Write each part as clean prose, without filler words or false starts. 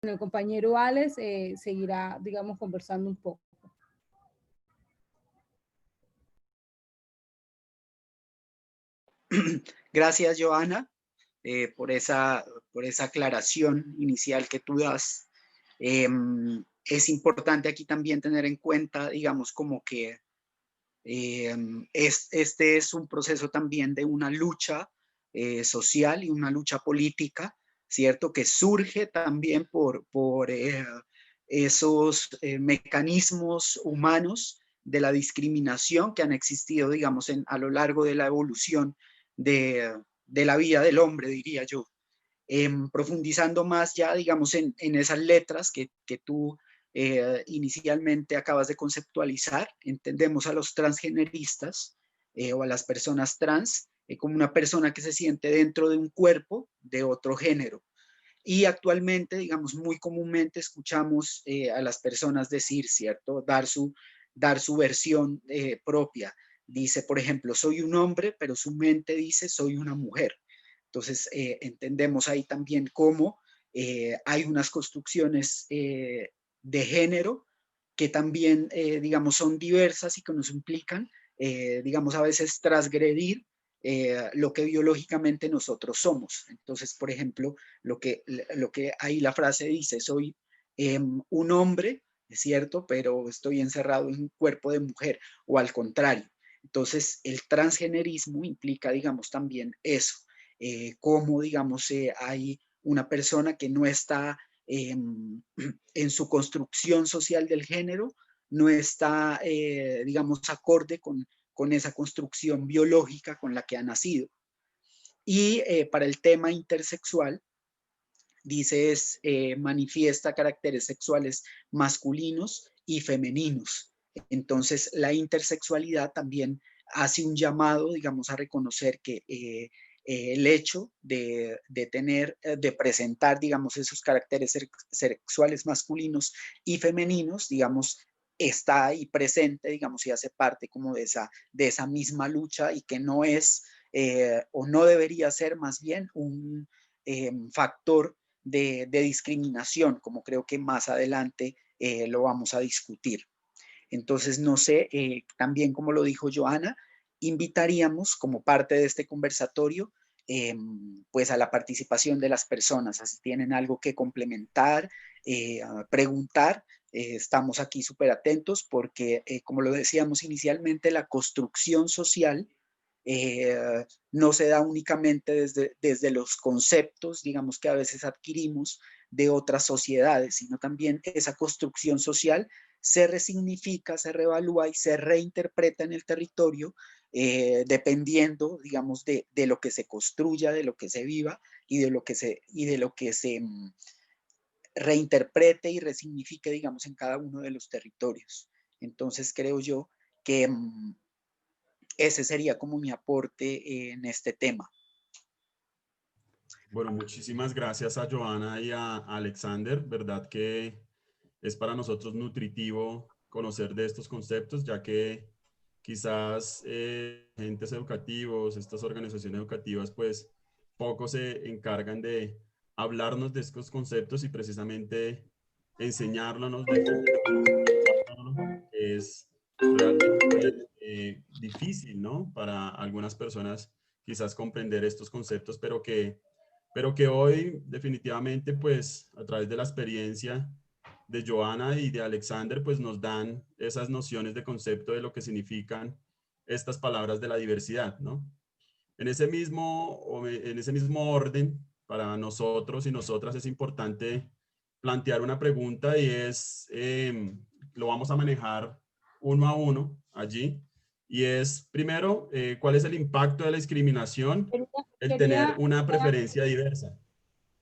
el compañero Alex seguirá, digamos, conversando un poco. Gracias, Joana, por esa aclaración inicial que tú das. Es importante aquí también tener en cuenta, digamos, como que este es un proceso también de una lucha social y una lucha política, ¿cierto? Que surge también por esos mecanismos humanos de la discriminación que han existido, digamos, a lo largo de la evolución de la vida del hombre, diría yo. Profundizando más ya, digamos, en esas letras que tú inicialmente acabas de conceptualizar, entendemos a los transgeneristas o a las personas trans como una persona que se siente dentro de un cuerpo de otro género. Y actualmente, digamos, muy comúnmente escuchamos a las personas decir, ¿cierto? Dar su versión propia. Dice, por ejemplo, soy un hombre, pero su mente dice, soy una mujer. Entonces, entendemos ahí también cómo hay unas construcciones de género que también, digamos, son diversas y que nos implican, digamos, a veces transgredir lo que biológicamente nosotros somos. Entonces, por ejemplo, lo que ahí la frase dice, soy un hombre, es cierto, pero estoy encerrado en un cuerpo de mujer, o al contrario. Entonces, el transgenerismo implica, digamos, también eso, cómo, digamos, hay una persona que no está en su construcción social del género, no está, digamos, acorde con esa construcción biológica con la que ha nacido. Y para el tema intersexual, dice manifiesta caracteres sexuales masculinos y femeninos. Entonces, la intersexualidad también hace un llamado, digamos, a reconocer que el hecho de presentar, digamos, esos caracteres sexuales masculinos y femeninos, digamos, está ahí presente, digamos, y hace parte como de esa misma lucha, y que no es o no debería ser más bien un factor de discriminación, como creo que más adelante lo vamos a discutir. Entonces, no sé, también como lo dijo Joana, invitaríamos como parte de este conversatorio pues a la participación de las personas, así tienen algo que complementar, preguntar, estamos aquí súper atentos porque, como lo decíamos inicialmente, la construcción social no se da únicamente desde los conceptos, digamos, que a veces adquirimos de otras sociedades, sino también esa construcción social se resignifica, se reevalúa y se reinterpreta en el territorio dependiendo, digamos, de lo que se construya, de lo que se viva y de lo que se reinterprete y resignifique, digamos, en cada uno de los territorios. Entonces creo yo que ese sería como mi aporte en este tema. Bueno, muchísimas gracias a Joana y a Alexander, ¿verdad? Que es para nosotros nutritivo conocer de estos conceptos, ya que quizás agentes educativos, estas organizaciones educativas, pues poco se encargan de hablarnos de estos conceptos y precisamente enseñárnoslos, de cómo es realmente difícil, ¿no? Para algunas personas quizás comprender estos conceptos, pero que hoy definitivamente, pues a través de la experiencia de Joana y de Alexander, pues nos dan esas nociones de concepto de lo que significan estas palabras de la diversidad, ¿no? En en ese mismo orden, para nosotros y nosotras es importante plantear una pregunta y lo vamos a manejar uno a uno allí, y es, primero, ¿cuál es el impacto de la discriminación el tener Quería, una preferencia diversa?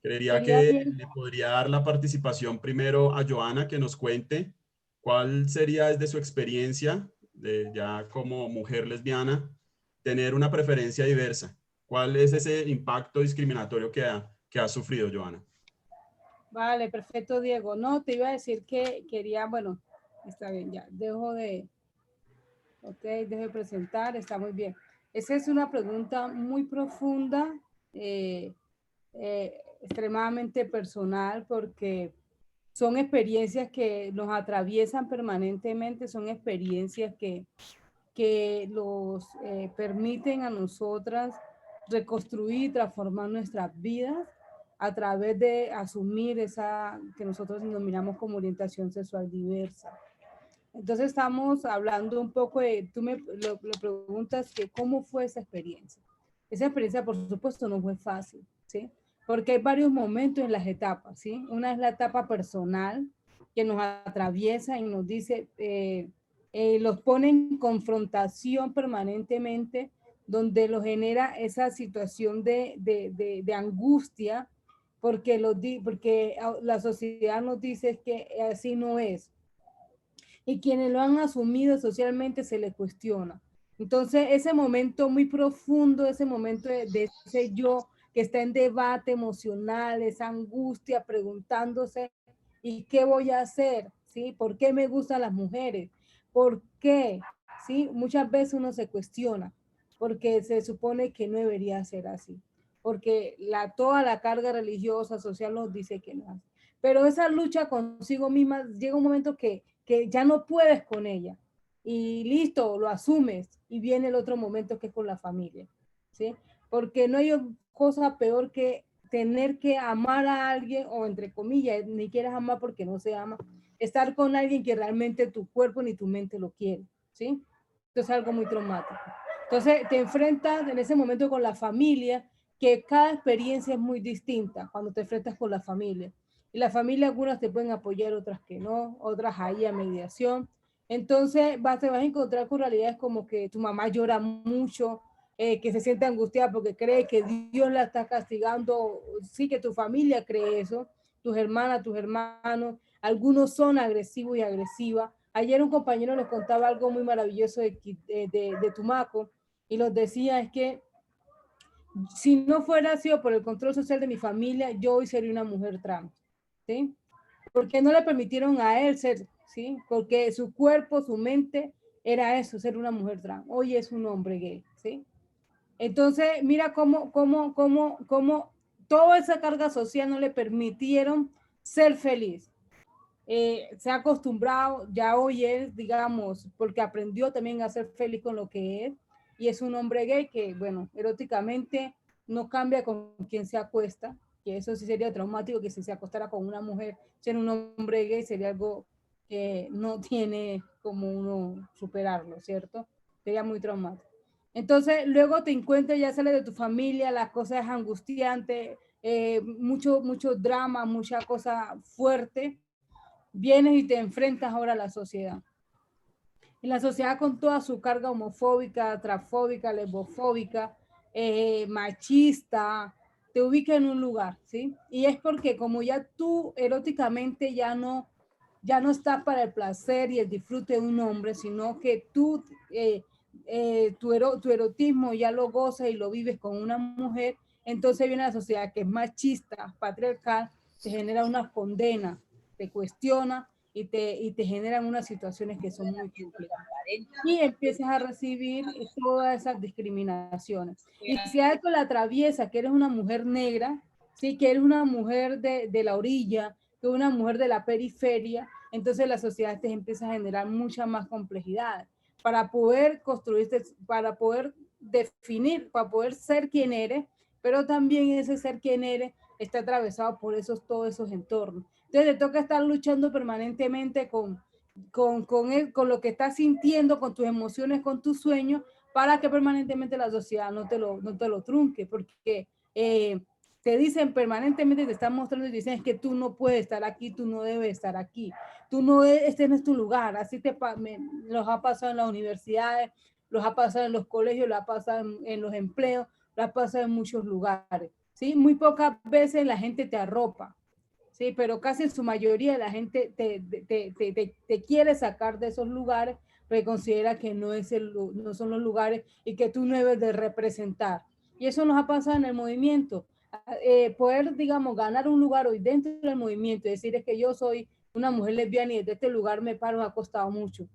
Creería quería que bien, le podría dar la participación primero a Joana, que nos cuente cuál sería desde su experiencia, ya como mujer lesbiana, tener una preferencia diversa. ¿Cuál es ese impacto discriminatorio que ha sufrido Joana? vale, perfecto, Diego. No, te iba a decir que quería, bueno, está bien, ya, ok, dejo de presentar, está muy bien. Esa es una pregunta muy profunda, extremadamente personal, porque son experiencias que nos atraviesan permanentemente, son experiencias que nos permiten a nosotras reconstruir y transformar nuestras vidas a través de asumir esa que nosotros denominamos como orientación sexual diversa. Entonces estamos hablando un poco de, tú me lo preguntas que cómo fue esa experiencia. Esa experiencia, por supuesto, no fue fácil, ¿sí? Porque hay varios momentos en las etapas, ¿sí? Una es la etapa personal, que nos atraviesa y nos dice, los pone en confrontación permanentemente, donde los genera esa situación de angustia, porque la sociedad nos dice que así no es, y quienes lo han asumido socialmente se les cuestiona. Entonces, ese momento muy profundo, ese momento de ese yo que está en debate emocional, esa angustia, preguntándose, ¿y qué voy a hacer? ¿Sí? ¿Por qué me gustan las mujeres? ¿Por qué? ¿Sí? Muchas veces uno se cuestiona, porque se supone que no debería ser así, porque toda la carga religiosa, social nos dice que no. Pero esa lucha consigo misma, llega un momento que ya no puedes con ella y listo, lo asumes y viene el otro momento que es con la familia, ¿sí? Porque no hay cosa peor que tener que amar a alguien o entre comillas, ni quieres amar porque no se ama, estar con alguien que realmente tu cuerpo ni tu mente lo quiere, ¿sí? Esto es algo muy traumático. Entonces te enfrentas en ese momento con la familia, que cada experiencia es muy distinta cuando te enfrentas con la familia. Y la familia, algunas te pueden apoyar, otras que no, otras ahí a mediación. Entonces te vas a encontrar con realidades como que tu mamá llora mucho, que se siente angustiada porque cree que Dios la está castigando, sí que tu familia cree eso, tus hermanas, tus hermanos, algunos son agresivos y agresivas. Ayer un compañero les contaba algo muy maravilloso de Tumaco y los decía es que si no fuera sido por el control social de mi familia, yo hoy sería una mujer trans, ¿sí? Porque no le permitieron a él ser, ¿sí? Porque su cuerpo, su mente era eso, ser una mujer trans. Hoy es un hombre gay, ¿sí? Entonces, mira cómo toda esa carga social no le permitieron ser feliz. Se ha acostumbrado, ya hoy es, digamos, porque aprendió también a ser feliz con lo que es, y es un hombre gay que, bueno, eróticamente no cambia con quien se acuesta, que eso sí sería traumático, que si se acostara con una mujer, ser un hombre gay sería algo que no tiene como uno superarlo, ¿cierto? Sería muy traumático. Entonces, luego te encuentras, ya sales de tu familia, las cosas angustiantes, mucho drama, mucha cosa fuerte, vienes y te enfrentas ahora a la sociedad. Y la sociedad con toda su carga homofóbica, transfóbica, lesbofóbica, machista, te ubica en un lugar, ¿sí? Y es porque como ya tú eróticamente ya no estás para el placer y el disfrute de un hombre, sino que tú, tu erotismo ya lo gozas y lo vives con una mujer, entonces viene la sociedad que es machista, patriarcal, te genera una condena, te cuestiona y te generan unas situaciones que son muy complejas. Y empiezas a recibir todas esas discriminaciones. Y si a esto la atraviesa, que eres una mujer negra, ¿sí? Que eres una mujer de la orilla, que una mujer de la periferia, entonces la sociedad te empieza a generar mucha más complejidad para poder construirte, para poder definir, para poder ser quien eres, pero también ese ser quien eres está atravesado por todos esos entornos. Entonces te toca estar luchando permanentemente con lo que estás sintiendo, con tus emociones, con tus sueños, para que permanentemente la sociedad no te lo trunque, porque te dicen permanentemente, te están mostrando y dicen es que tú no puedes estar aquí, tú no debes estar aquí, este no es tu lugar, así los ha pasado en las universidades, los ha pasado en los colegios, los ha pasado en los empleos, los ha pasado en muchos lugares, ¿sí? Muy pocas veces la gente te arropa, ¿sí? Pero casi en su mayoría la gente te quiere sacar de esos lugares porque considera que no son los lugares y que tú no debes de representar. Y eso nos ha pasado en el movimiento. Poder, digamos, ganar un lugar hoy dentro del movimiento y decir es que yo soy una mujer lesbiana y desde este lugar me paro, ha costado mucho.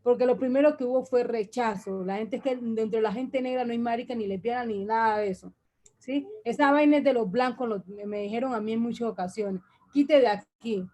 Porque lo primero que hubo fue rechazo. La gente es que dentro de la gente negra no hay marica ni lesbiana ni nada de eso. ¿Sí? Esa vaina es de los blancos, me dijeron a mí en muchas ocasiones. Quite de aquí.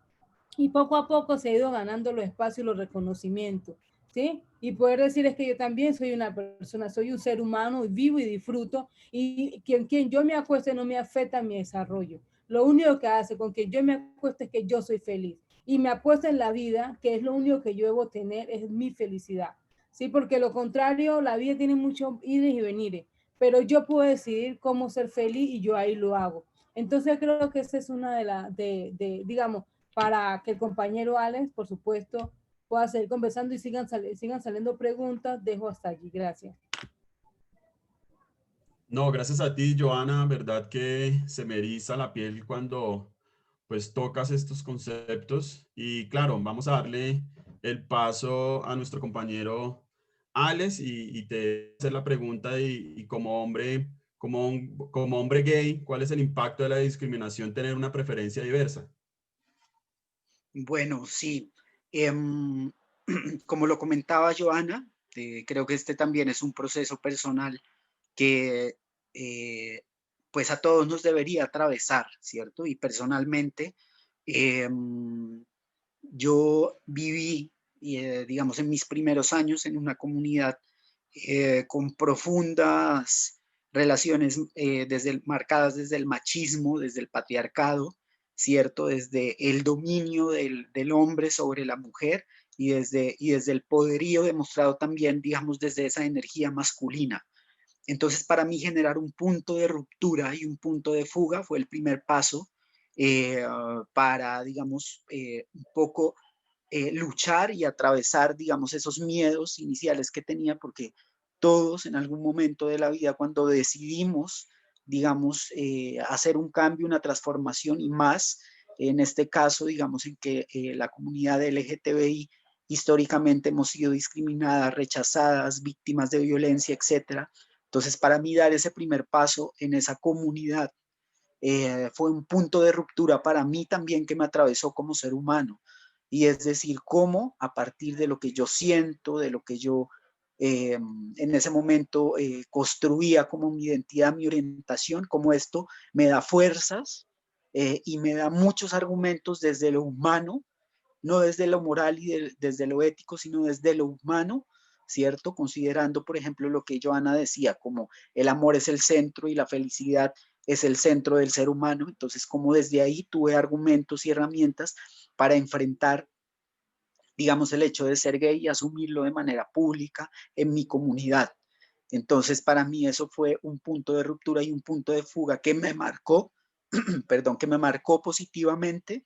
y poco a poco se ha ido ganando los espacios y los reconocimientos, ¿sí? Y poder decir es que yo también soy una persona, soy un ser humano, y vivo y disfruto, y quien yo me acueste no me afecta mi desarrollo. Lo único que hace con que yo me acueste es que yo soy feliz. Y me apuesto en la vida, que es lo único que yo debo tener, es mi felicidad. ¿Sí? Porque lo contrario, la vida tiene muchos ires y venires, pero yo puedo decidir cómo ser feliz y yo ahí lo hago. Entonces creo que esa es una de las, digamos, para que el compañero Alex, por supuesto, pueda seguir conversando y sigan saliendo preguntas. Dejo hasta allí. Gracias. No, gracias a ti, Joana, verdad que se me eriza la piel cuando pues tocas estos conceptos y claro, vamos a darle el paso a nuestro compañero Alex y te hacer la pregunta y como hombre, como hombre gay, ¿cuál es el impacto de la discriminación tener una preferencia diversa? Bueno, sí. Em, como lo comentaba Joana, creo que este también es un proceso personal que pues a todos nos debería atravesar, ¿cierto? Y personalmente, em, yo viví, digamos, en mis primeros años en una comunidad con profundas relaciones marcadas desde el machismo, desde el patriarcado, ¿cierto? Desde el dominio del hombre sobre la mujer y desde el poderío demostrado también, digamos, desde esa energía masculina. Entonces, para mí generar un punto de ruptura y un punto de fuga fue el primer paso para, digamos, un poco luchar y atravesar, digamos, esos miedos iniciales que tenía, porque todos en algún momento de la vida, cuando decidimos, digamos, hacer un cambio, una transformación y más, en este caso, digamos, en que la comunidad LGTBI históricamente hemos sido discriminadas, rechazadas, víctimas de violencia, etcétera. Entonces, para mí dar ese primer paso en esa comunidad fue un punto de ruptura para mí también que me atravesó como ser humano. Y es decir, cómo a partir de lo que yo siento, de lo que yo en ese momento construía como mi identidad, mi orientación, cómo esto me da fuerzas y me da muchos argumentos desde lo humano, no desde lo moral y desde lo ético, sino desde lo humano, ¿cierto? Considerando, por ejemplo, lo que Joana decía, como el amor es el centro y la felicidad es el centro del ser humano. Entonces, como desde ahí tuve argumentos y herramientas para enfrentar, digamos, el hecho de ser gay y asumirlo de manera pública en mi comunidad. Entonces, para mí eso fue un punto de ruptura y un punto de fuga que me marcó, perdón, que me marcó positivamente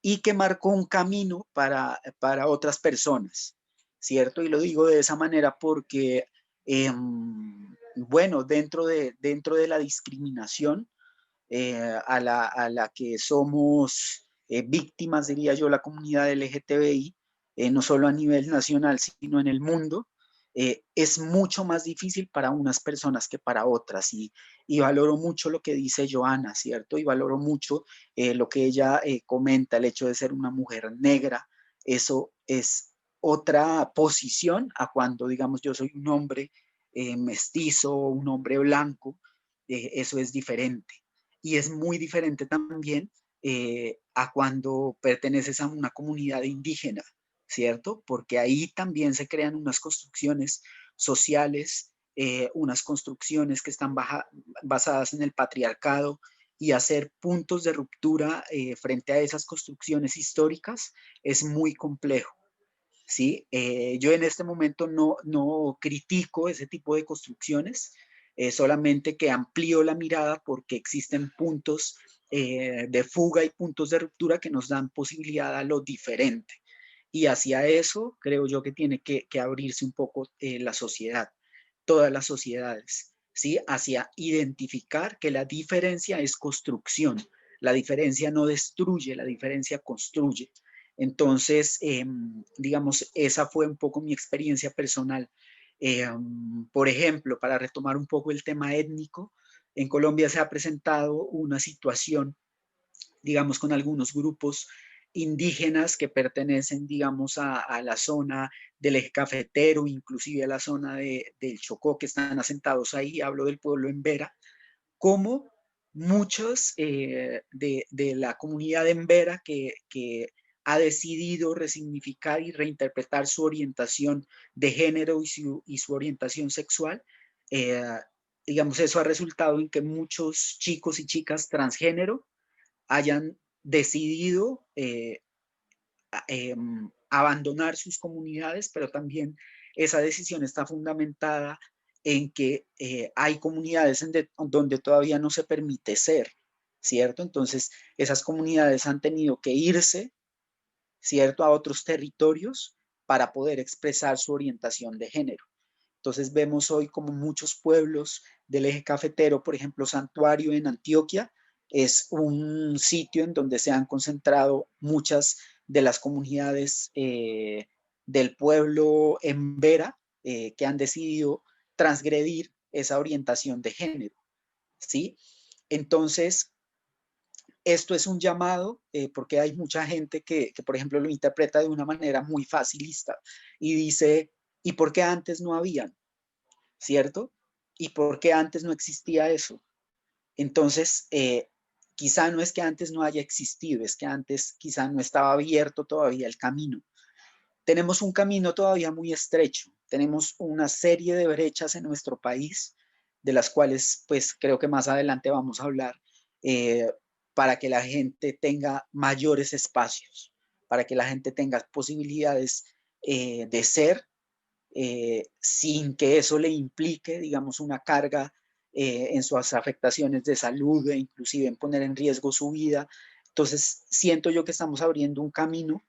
y que marcó un camino para otras personas, ¿cierto? Y lo digo de esa manera porque, bueno, dentro de la discriminación a la que somos víctimas, diría yo, la comunidad LGTBI, no solo a nivel nacional, sino en el mundo, es mucho más difícil para unas personas que para otras. Y valoro mucho lo que dice Joana, ¿cierto? Y valoro mucho lo que ella comenta, el hecho de ser una mujer negra. Eso es otra posición a cuando, digamos, yo soy un hombre mestizo, un hombre blanco, eso es diferente. Y es muy diferente también a cuando perteneces a una comunidad indígena, ¿cierto? Porque ahí también se crean unas construcciones sociales, unas construcciones que están basadas en el patriarcado y hacer puntos de ruptura frente a esas construcciones históricas es muy complejo. ¿Sí? Yo en este momento no critico ese tipo de construcciones, solamente que amplío la mirada porque existen puntos de fuga y puntos de ruptura que nos dan posibilidad a lo diferente. Y hacia eso creo yo que tiene que abrirse un poco la sociedad, todas las sociedades, ¿sí? Hacia identificar que la diferencia es construcción, la diferencia no destruye, la diferencia construye. Entonces, digamos, esa fue un poco mi experiencia personal. Por ejemplo, para retomar un poco el tema étnico, en Colombia se ha presentado una situación, digamos, con algunos grupos indígenas que pertenecen, digamos, a la zona del eje cafetero, inclusive a la zona del Chocó, que están asentados ahí, hablo del pueblo Embera, como muchos de la comunidad Embera que ha decidido resignificar y reinterpretar su orientación de género y su orientación sexual. Digamos, eso ha resultado en que muchos chicos y chicas transgénero hayan decidido abandonar sus comunidades, pero también esa decisión está fundamentada en que hay comunidades donde todavía no se permite ser, ¿cierto? Entonces, esas comunidades han tenido que irse, ¿cierto?, a otros territorios para poder expresar su orientación de género. Entonces, vemos hoy como muchos pueblos del eje cafetero, por ejemplo, Santuario en Antioquia, es un sitio en donde se han concentrado muchas de las comunidades del pueblo Embera que han decidido transgredir esa orientación de género, ¿sí? Entonces, esto es un llamado porque hay mucha gente que, por ejemplo, lo interpreta de una manera muy facilista y dice, ¿y por qué antes no habían? ¿Cierto? ¿Y por qué antes no existía eso? Entonces, quizá no es que antes no haya existido, es que antes quizá no estaba abierto todavía el camino. Tenemos un camino todavía muy estrecho, tenemos una serie de brechas en nuestro país, de las cuales pues creo que más adelante vamos a hablar, para que la gente tenga mayores espacios, para que la gente tenga posibilidades de ser, sin que eso le implique, digamos, una carga en sus afectaciones de salud e inclusive en poner en riesgo su vida. Entonces, siento yo que estamos abriendo un camino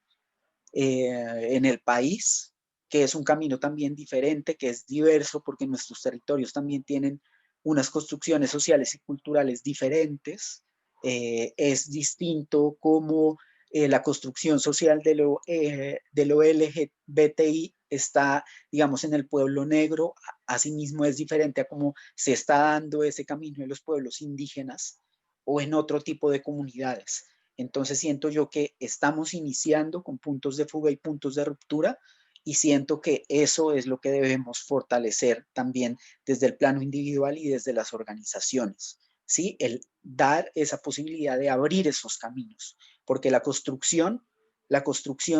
en el país, que es un camino también diferente, que es diverso, porque nuestros territorios también tienen unas construcciones sociales y culturales diferentes. Es distinto como la construcción social de lo LGBTI está, digamos, en el pueblo negro. Asimismo es diferente a cómo se está dando ese camino en los pueblos indígenas o en otro tipo de comunidades. Entonces siento yo que estamos iniciando con puntos de fuga y puntos de ruptura, y siento que eso es lo que debemos fortalecer también desde el plano individual y desde las organizaciones, ¿sí? El dar esa posibilidad de abrir esos caminos, porque la construcción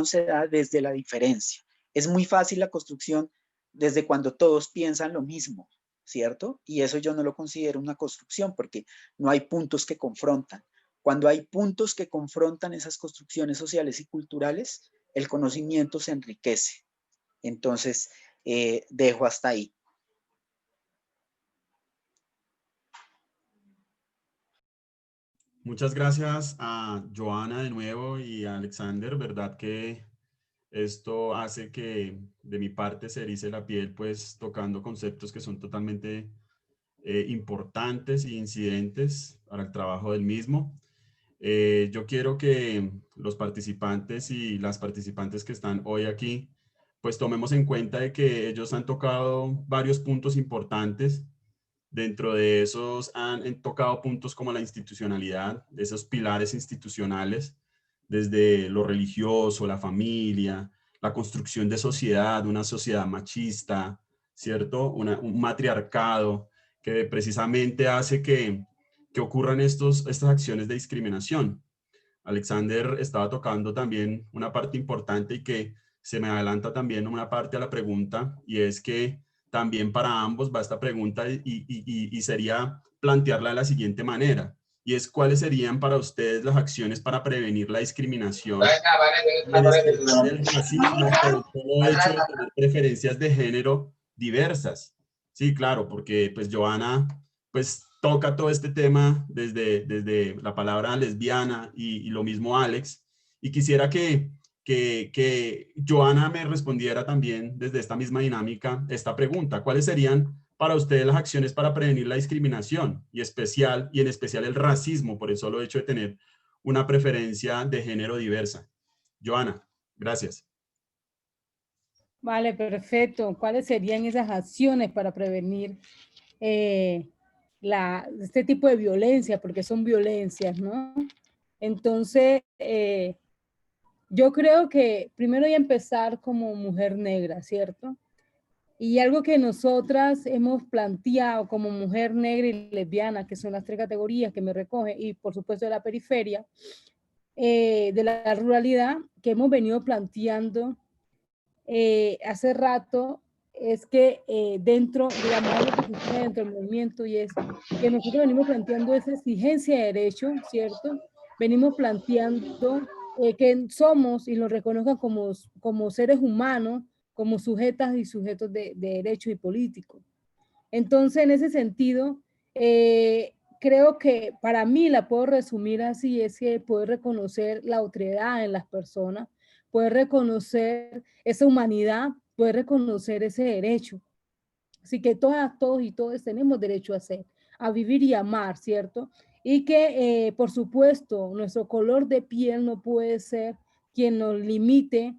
se da desde la diferencia. Es muy fácil la construcción desde cuando todos piensan lo mismo, ¿cierto? Y eso yo no lo considero una construcción porque no hay puntos que confrontan. Cuando hay puntos que confrontan esas construcciones sociales y culturales, el conocimiento se enriquece. Entonces, dejo hasta ahí. Muchas gracias a Joana de nuevo y a Alexander, verdad que esto hace que de mi parte se erice la piel, pues tocando conceptos que son totalmente importantes e incidentes para el trabajo del mismo. Yo quiero que los participantes y las participantes que están hoy aquí, pues tomemos en cuenta de que ellos han tocado varios puntos importantes. Dentro de esos han tocado puntos como la institucionalidad, esos pilares institucionales, desde lo religioso, la familia, la construcción de sociedad, una sociedad machista, ¿cierto? Un matriarcado que precisamente hace que ocurran estas acciones de discriminación. Alexander estaba tocando también una parte importante y que se me adelanta también una parte a la pregunta, y es que también para ambos va esta pregunta y sería plantearla de la siguiente manera, y es cuáles serían para ustedes las acciones para prevenir la discriminación y en especial el racismo por el solo hecho de tener preferencias de género diversas. Sí, claro, porque pues Joana pues toca todo este tema desde la palabra lesbiana y lo mismo Alex, y quisiera que Joana me respondiera también desde esta misma dinámica esta pregunta: ¿cuáles serían para ustedes las acciones para prevenir la discriminación y en especial el racismo por el solo hecho de tener una preferencia de género diversa? Joana, gracias. Vale, perfecto. ¿Cuáles serían esas acciones para prevenir este tipo de violencia? Porque son violencias, ¿no? Entonces, yo creo que primero voy a empezar como mujer negra, ¿cierto? Y algo que nosotras hemos planteado como mujer negra y lesbiana, que son las 3 categorías que me recoge, y por supuesto de la periferia, de la ruralidad que hemos venido planteando hace rato es que dentro, digamos, algo que sucede dentro del movimiento y es que nosotros venimos planteando esa exigencia de derecho, ¿cierto? Venimos planteando que somos y nos reconozcan como seres humanos, como sujetas y sujetos de derechos y políticos. Entonces, en ese sentido, creo que para mí la puedo resumir así, es que poder reconocer la otredad en las personas, poder reconocer esa humanidad, poder reconocer ese derecho. Así que todas, todos y todas tenemos derecho a ser, a vivir y amar, ¿cierto? Y que, por supuesto, nuestro color de piel no puede ser quien nos limite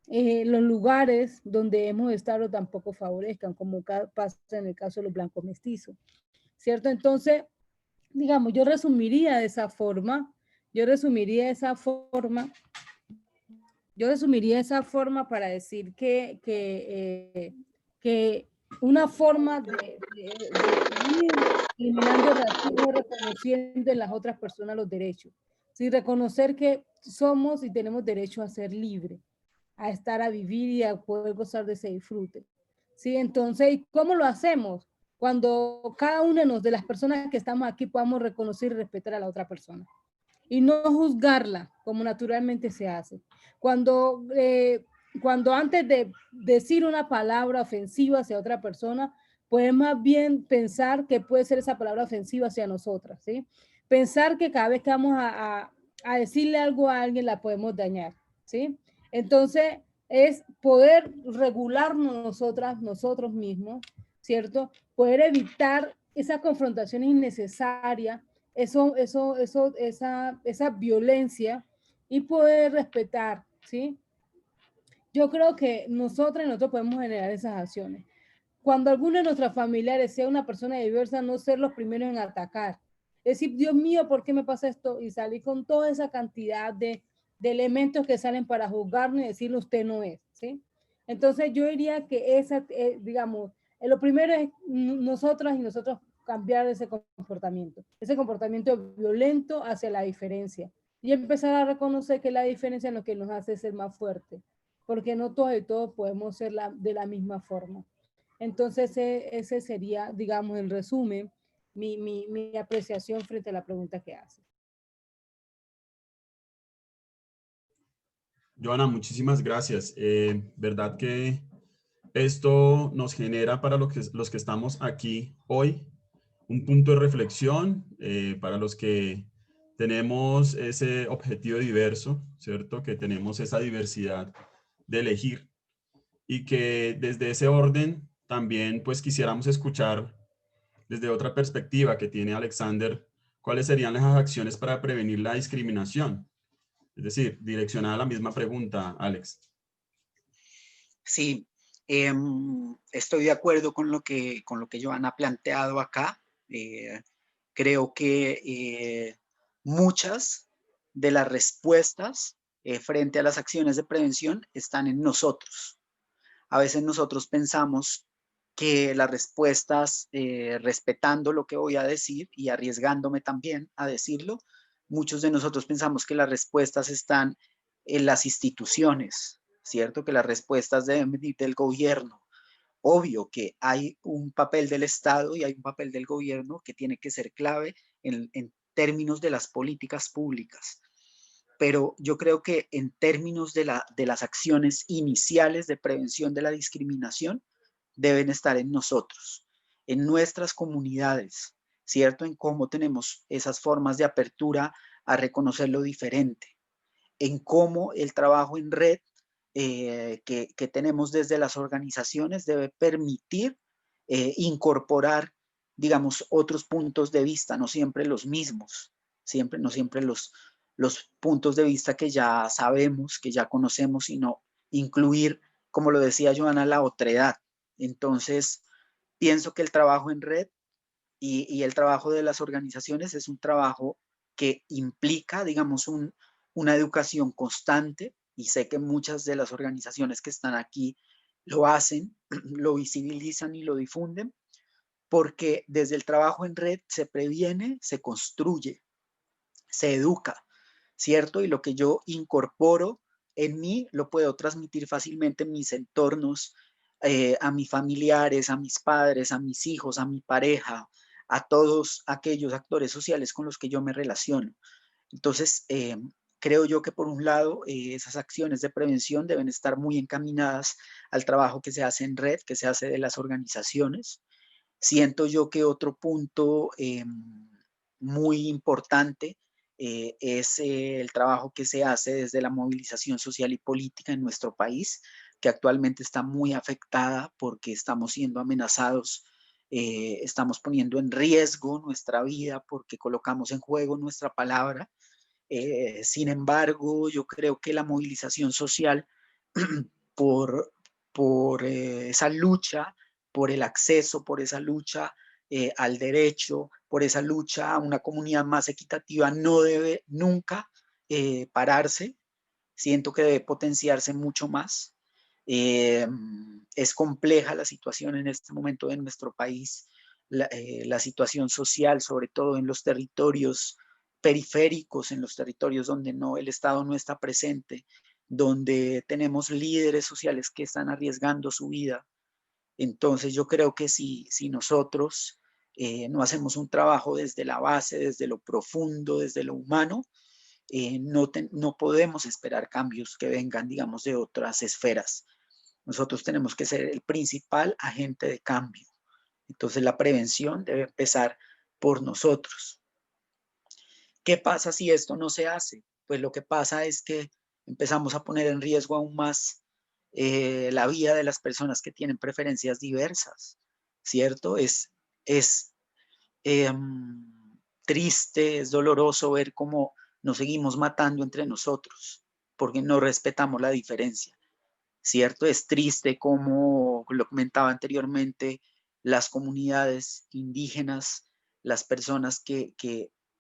los lugares donde hemos estado tampoco favorezcan, como pasa en el caso de los blancos mestizos, ¿cierto? Entonces, digamos, yo resumiría de esa forma, yo resumiría esa forma para decir que una forma de seguir eliminando el racismo, reconociendo en las otras personas los derechos. Sí, reconocer que somos y tenemos derecho a ser libres, a estar, a vivir y a poder gozar de ese disfrute. ¿Sí? Entonces, ¿cómo lo hacemos? Cuando cada una de las personas que estamos aquí podamos reconocer y respetar a la otra persona y no juzgarla como naturalmente se hace. Cuando antes de decir una palabra ofensiva hacia otra persona, pues más bien pensar que puede ser esa palabra ofensiva hacia nosotras, ¿sí? Pensar que cada vez que vamos a decirle algo a alguien la podemos dañar, ¿sí? Entonces, es poder regularnos nosotros mismos, ¿cierto? Poder evitar esa confrontación innecesaria, esa violencia y poder respetar, ¿sí? Yo creo que nosotros podemos generar esas acciones. Cuando alguno de nuestros familiares sea una persona diversa, no ser los primeros en atacar. Es decir, Dios mío, ¿por qué me pasa esto? Y salir con toda esa cantidad de elementos que salen para juzgarnos y decirle usted no es, ¿sí? Entonces yo diría que digamos, lo primero es nosotras y nosotros cambiar ese comportamiento violento hacia la diferencia y empezar a reconocer que la diferencia es lo que nos hace ser más fuertes, porque no todos y todos podemos ser de la misma forma. Entonces, ese sería, digamos, el resumen, mi apreciación frente a la pregunta que hace. Joana, muchísimas gracias. Verdad que esto nos genera para los que estamos aquí hoy un punto de reflexión, para los que tenemos ese objetivo diverso, ¿cierto? Que tenemos esa diversidad de elegir y que desde ese orden también pues quisiéramos escuchar desde otra perspectiva que tiene Alexander, cuáles serían las acciones para prevenir la discriminación. Es decir, direccionada a la misma pregunta, Alex. Sí, estoy de acuerdo con lo que Joana ha planteado acá. Creo que muchas de las respuestas frente a las acciones de prevención están en nosotros. A veces nosotros pensamos que las respuestas, respetando lo que voy a decir y arriesgándome también a decirlo, muchos de nosotros pensamos que las respuestas están en las instituciones, ¿cierto? Que las respuestas deben venir del gobierno. Obvio que hay un papel del Estado y hay un papel del gobierno que tiene que ser clave en términos de las políticas públicas. Pero yo creo que en términos de las acciones iniciales de prevención de la discriminación, deben estar en nosotros, en nuestras comunidades, ¿cierto? En cómo tenemos esas formas de apertura a reconocer lo diferente, en cómo el trabajo en red que tenemos desde las organizaciones debe permitir incorporar, digamos, otros puntos de vista, no siempre los mismos, no siempre los puntos de vista que ya sabemos, que ya conocemos, sino incluir, como lo decía Joana, la otredad. Entonces, pienso que el trabajo en red y el trabajo de las organizaciones es un trabajo que implica, digamos, una educación constante, y sé que muchas de las organizaciones que están aquí lo hacen, lo visibilizan y lo difunden, porque desde el trabajo en red se previene, se construye, se educa, ¿cierto? Y lo que yo incorporo en mí lo puedo transmitir fácilmente en mis entornos, a mis familiares, a mis padres, a mis hijos, a mi pareja, a todos aquellos actores sociales con los que yo me relaciono. Entonces, creo yo que por un lado, esas acciones de prevención deben estar muy encaminadas al trabajo que se hace en red, que se hace de las organizaciones. Siento yo que otro punto muy importante es el trabajo que se hace desde la movilización social y política en nuestro país, que actualmente está muy afectada porque estamos siendo amenazados, estamos poniendo en riesgo nuestra vida porque colocamos en juego nuestra palabra. Sin embargo, yo creo que la movilización social por, por esa lucha, por el acceso, por esa lucha al derecho, por esa lucha a una comunidad más equitativa, no debe nunca pararse. Siento que debe potenciarse mucho más. Eh, es compleja la situación en este momento en nuestro país, la situación social, sobre todo en los territorios periféricos, en los territorios donde no, el Estado no está presente, donde tenemos líderes sociales que están arriesgando su vida. Entonces yo creo que si nosotros no hacemos un trabajo desde la base, desde lo profundo, desde lo humano, no podemos esperar cambios que vengan, digamos, de otras esferas. Nosotros tenemos que ser el principal agente de cambio. Entonces la prevención debe empezar por nosotros. ¿Qué pasa si esto no se hace? Pues lo que pasa es que empezamos a poner en riesgo aún más la vida de las personas que tienen preferencias diversas, ¿cierto? Es eh, triste, es doloroso ver cómo nos seguimos matando entre nosotros porque no respetamos la diferencia, ¿cierto? Es triste como lo comentaba anteriormente, las comunidades indígenas, las personas que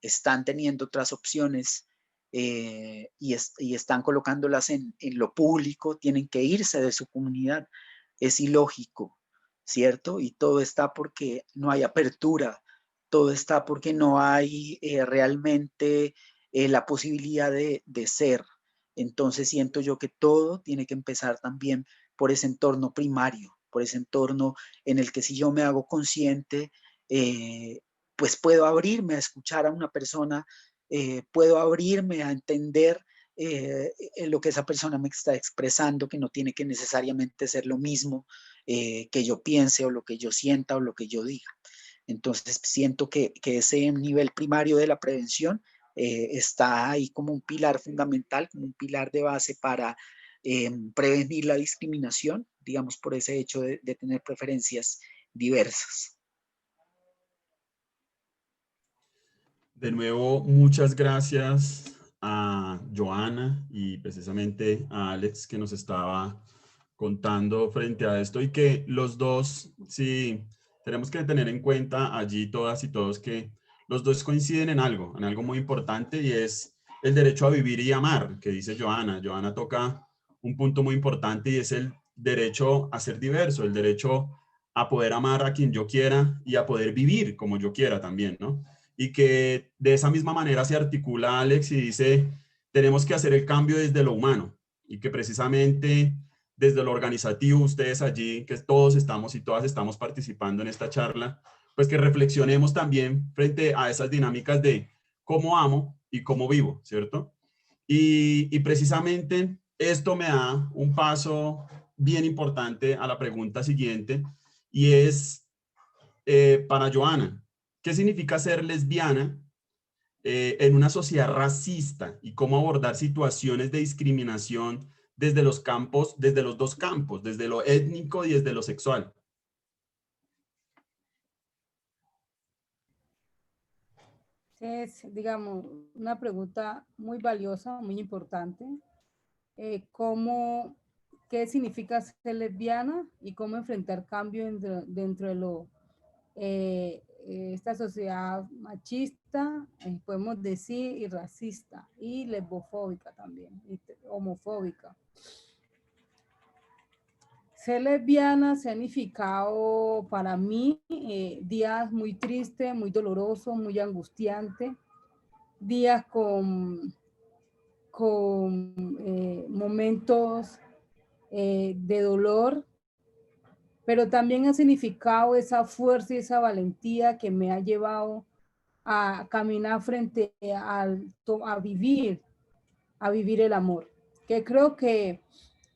están teniendo otras opciones y están colocándolas en lo público, tienen que irse de su comunidad. Es ilógico, ¿cierto? Y todo está porque no hay apertura, todo está porque no hay realmente la posibilidad de ser. Entonces siento yo que todo tiene que empezar también por ese entorno primario, por ese entorno en el que si yo me hago consciente, eh, pues puedo abrirme a escuchar a una persona, puedo abrirme a entender lo que esa persona me está expresando, que no tiene que necesariamente ser lo mismo que yo piense o lo que yo sienta o lo que yo diga. Entonces siento que ese nivel primario de la prevención está ahí como un pilar fundamental, como un pilar de base para prevenir la discriminación, digamos, por ese hecho de tener preferencias diversas. De nuevo, muchas gracias a Joana y precisamente a Alex que nos estaba contando frente a esto y que los dos, sí, tenemos que tener en cuenta allí todas y todos que los dos coinciden en algo muy importante y es el derecho a vivir y amar, que dice Joana. Joana toca un punto muy importante y es el derecho a ser diverso, el derecho a poder amar a quien yo quiera y a poder vivir como yo quiera también, ¿no? Y que de esa misma manera se articula Alex y dice, tenemos que hacer el cambio desde lo humano y que precisamente desde lo organizativo, ustedes allí, que todos estamos y todas estamos participando en esta charla, pues que reflexionemos también frente a esas dinámicas de cómo amo y cómo vivo, ¿cierto? Y precisamente esto me da un paso bien importante a la pregunta siguiente y es para Joana, ¿qué significa ser lesbiana en una sociedad racista y cómo abordar situaciones de discriminación desde los campos, desde los dos campos, desde lo étnico y desde lo sexual? Es, digamos, una pregunta muy valiosa, muy importante. ¿Cómo, qué significa ser lesbiana y cómo enfrentar cambios dentro de esta sociedad machista, podemos decir, y racista, y lesbofóbica también, y homofóbica? Ser lesbiana ha significado para mí días muy tristes, muy dolorosos, muy angustiantes, días con momentos de dolor, pero también ha significado esa fuerza y esa valentía que me ha llevado a caminar frente a vivir el amor. Que creo que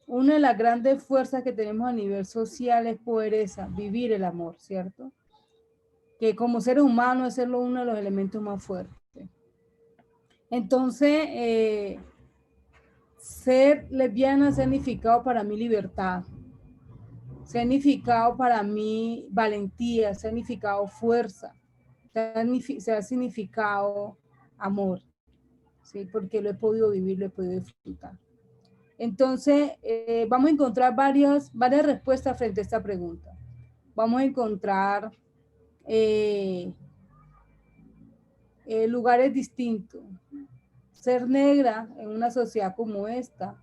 una de las grandes fuerzas que tenemos a nivel social es poder vivir el amor, ¿cierto? Que como seres humanos es uno de los elementos más fuertes. Entonces, ser lesbiana ha significado para mí libertad, significado para mí valentía, significado fuerza, se ha significado amor, ¿sí? Porque lo he podido vivir, lo he podido disfrutar. Entonces, vamos a encontrar varias respuestas frente a esta pregunta. Vamos a encontrar lugares distintos. Ser negra en una sociedad como esta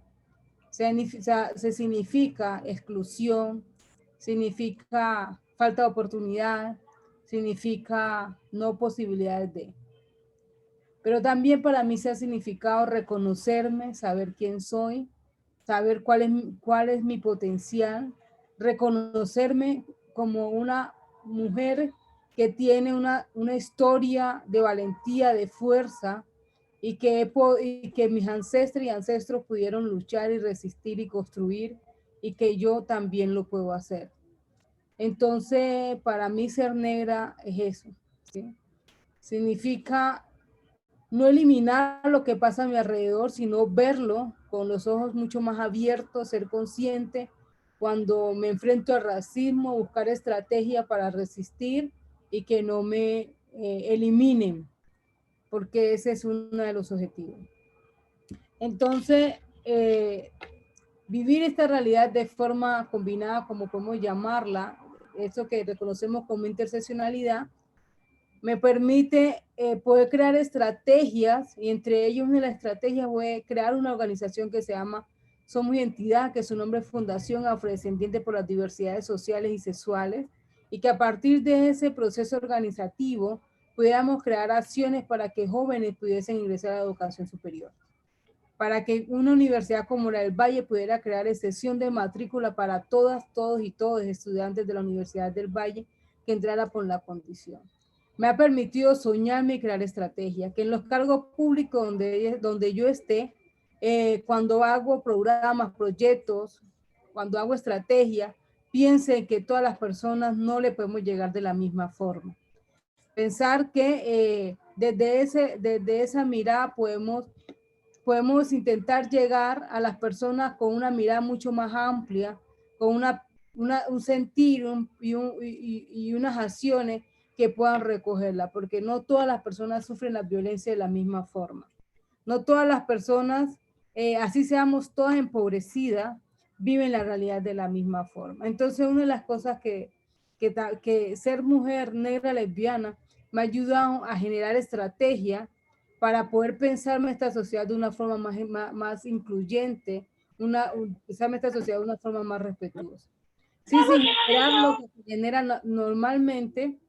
se significa exclusión, significa falta de oportunidad, significa no posibilidades de. Pero también para mí se ha significado reconocerme, saber quién soy, saber cuál es mi potencial, reconocerme como una mujer que tiene una historia de valentía, de fuerza, y que mis ancestros pudieron luchar y resistir y construir, y que yo también lo puedo hacer. Entonces, para mí ser negra es eso, ¿sí? Significa no eliminar lo que pasa a mi alrededor, sino verlo con los ojos mucho más abiertos, ser consciente cuando me enfrento al racismo, buscar estrategia para resistir y que no me eliminen, porque ese es uno de los objetivos. Entonces, vivir esta realidad de forma combinada, como podemos llamarla, eso que reconocemos como interseccionalidad, me permite poder crear estrategias, y entre ellos una de las estrategias voy a crear una organización que se llama Somos Identidad, que su nombre es Fundación Afrodescendiente por las Diversidades Sociales y Sexuales, y que a partir de ese proceso organizativo pudiéramos crear acciones para que jóvenes pudiesen ingresar a la educación superior, para que una universidad como la del Valle pudiera crear excepción de matrícula para todas, todos y todos estudiantes de la Universidad del Valle que entrara por la condición. Me ha permitido soñarme y crear estrategias, que en los cargos públicos donde yo esté, cuando hago programas, proyectos, cuando hago estrategias, piense que todas las personas no le podemos llegar de la misma forma. Pensar que desde esa mirada podemos intentar llegar a las personas con una mirada mucho más amplia, con un sentir y unas acciones que puedan recogerla, porque no todas las personas sufren la violencia de la misma forma. No todas las personas, así seamos todas empobrecidas, viven la realidad de la misma forma. Entonces, una de las cosas que ser mujer negra lesbiana me ha ayudado a generar estrategias para poder pensarme esta sociedad de una forma más incluyente, pensarme esta sociedad de una forma más respetuosa. Sí, sin generar lo que se genera normalmente,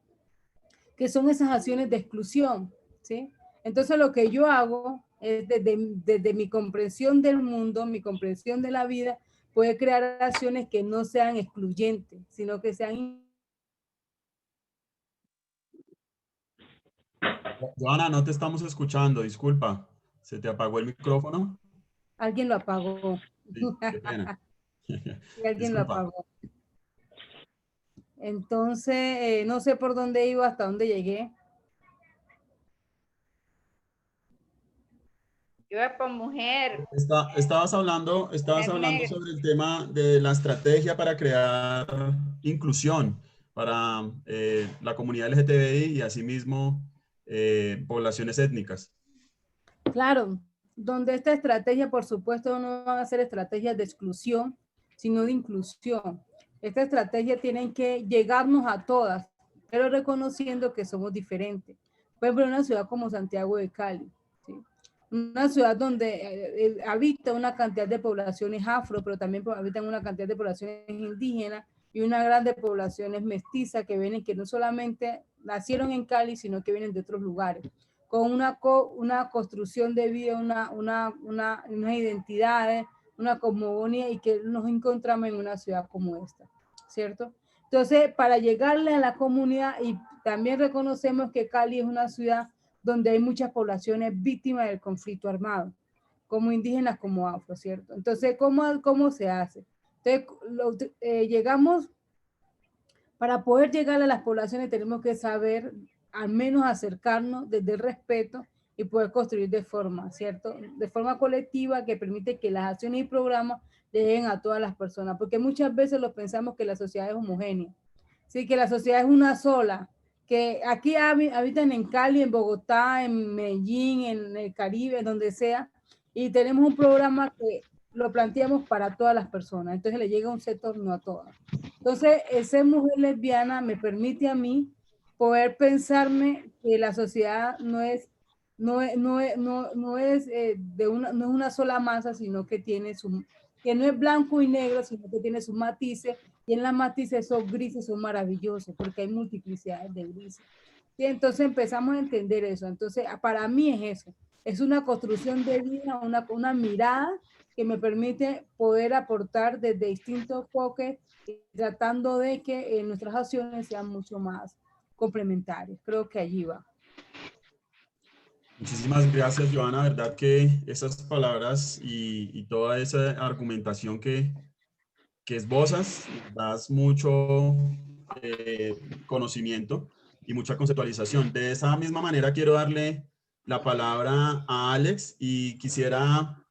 que son esas acciones de exclusión, ¿sí? Entonces lo que yo hago es desde mi comprensión del mundo, mi comprensión de la vida, poder crear acciones que no sean excluyentes, sino que sean... Joana, no te estamos escuchando, disculpa. ¿Se te apagó el micrófono? Alguien lo apagó. Sí, qué pena. Y alguien lo Disculpa. apagó. Entonces, no sé por dónde iba, hasta dónde llegué. Yo por mujer. Estabas hablando sobre el tema de la estrategia para crear inclusión para la comunidad LGTBI y asimismo poblaciones étnicas. Claro, donde esta estrategia, por supuesto, no van a ser estrategias de exclusión, sino de inclusión. Esta estrategia tiene que llegarnos a todas, pero reconociendo que somos diferentes. Por ejemplo, en una ciudad como Santiago de Cali, ¿sí? Una ciudad donde habita una cantidad de poblaciones afro, pero también habitan una cantidad de poblaciones indígenas y una grande poblaciones mestizas que vienen, que no solamente nacieron en Cali, sino que vienen de otros lugares. con una construcción de vida, unas identidades, una cosmogonía, y que nos encontramos en una ciudad como esta, ¿cierto? Entonces, para llegarle a la comunidad, y también reconocemos que Cali es una ciudad donde hay muchas poblaciones víctimas del conflicto armado, como indígenas, como afro, ¿cierto? Entonces, ¿cómo se hace? Entonces, llegamos, para poder llegar a las poblaciones tenemos que saber, al menos acercarnos desde el respeto y poder construir de forma, ¿cierto? De forma colectiva, que permite que las acciones y programas lleguen a todas las personas, porque muchas veces lo pensamos que la sociedad es homogénea, ¿sí? Que la sociedad es una sola, que aquí habitan en Cali, en Bogotá, en Medellín, en el Caribe, donde sea, y tenemos un programa que lo planteamos para todas las personas, entonces le llega a un sector, no a todas. Entonces, ser mujer lesbiana me permite a mí poder pensarme que la sociedad no es no es una sola masa, sino que que no es blanco y negro, sino que tiene sus matices, y en las matices esos grises son maravillosos, porque hay multiplicidades de grises. ¿Sí? Entonces empezamos a entender eso. Entonces, para mí es eso, es una construcción de vida, una mirada que me permite poder aportar desde distintos enfoques, tratando de que nuestras acciones sean mucho más complementarias. Creo que allí va. Muchísimas gracias, Joana. Verdad que esas palabras y toda esa argumentación que esbozas, das mucho conocimiento y mucha conceptualización. De esa misma manera quiero darle la palabra a Alex y quisiera,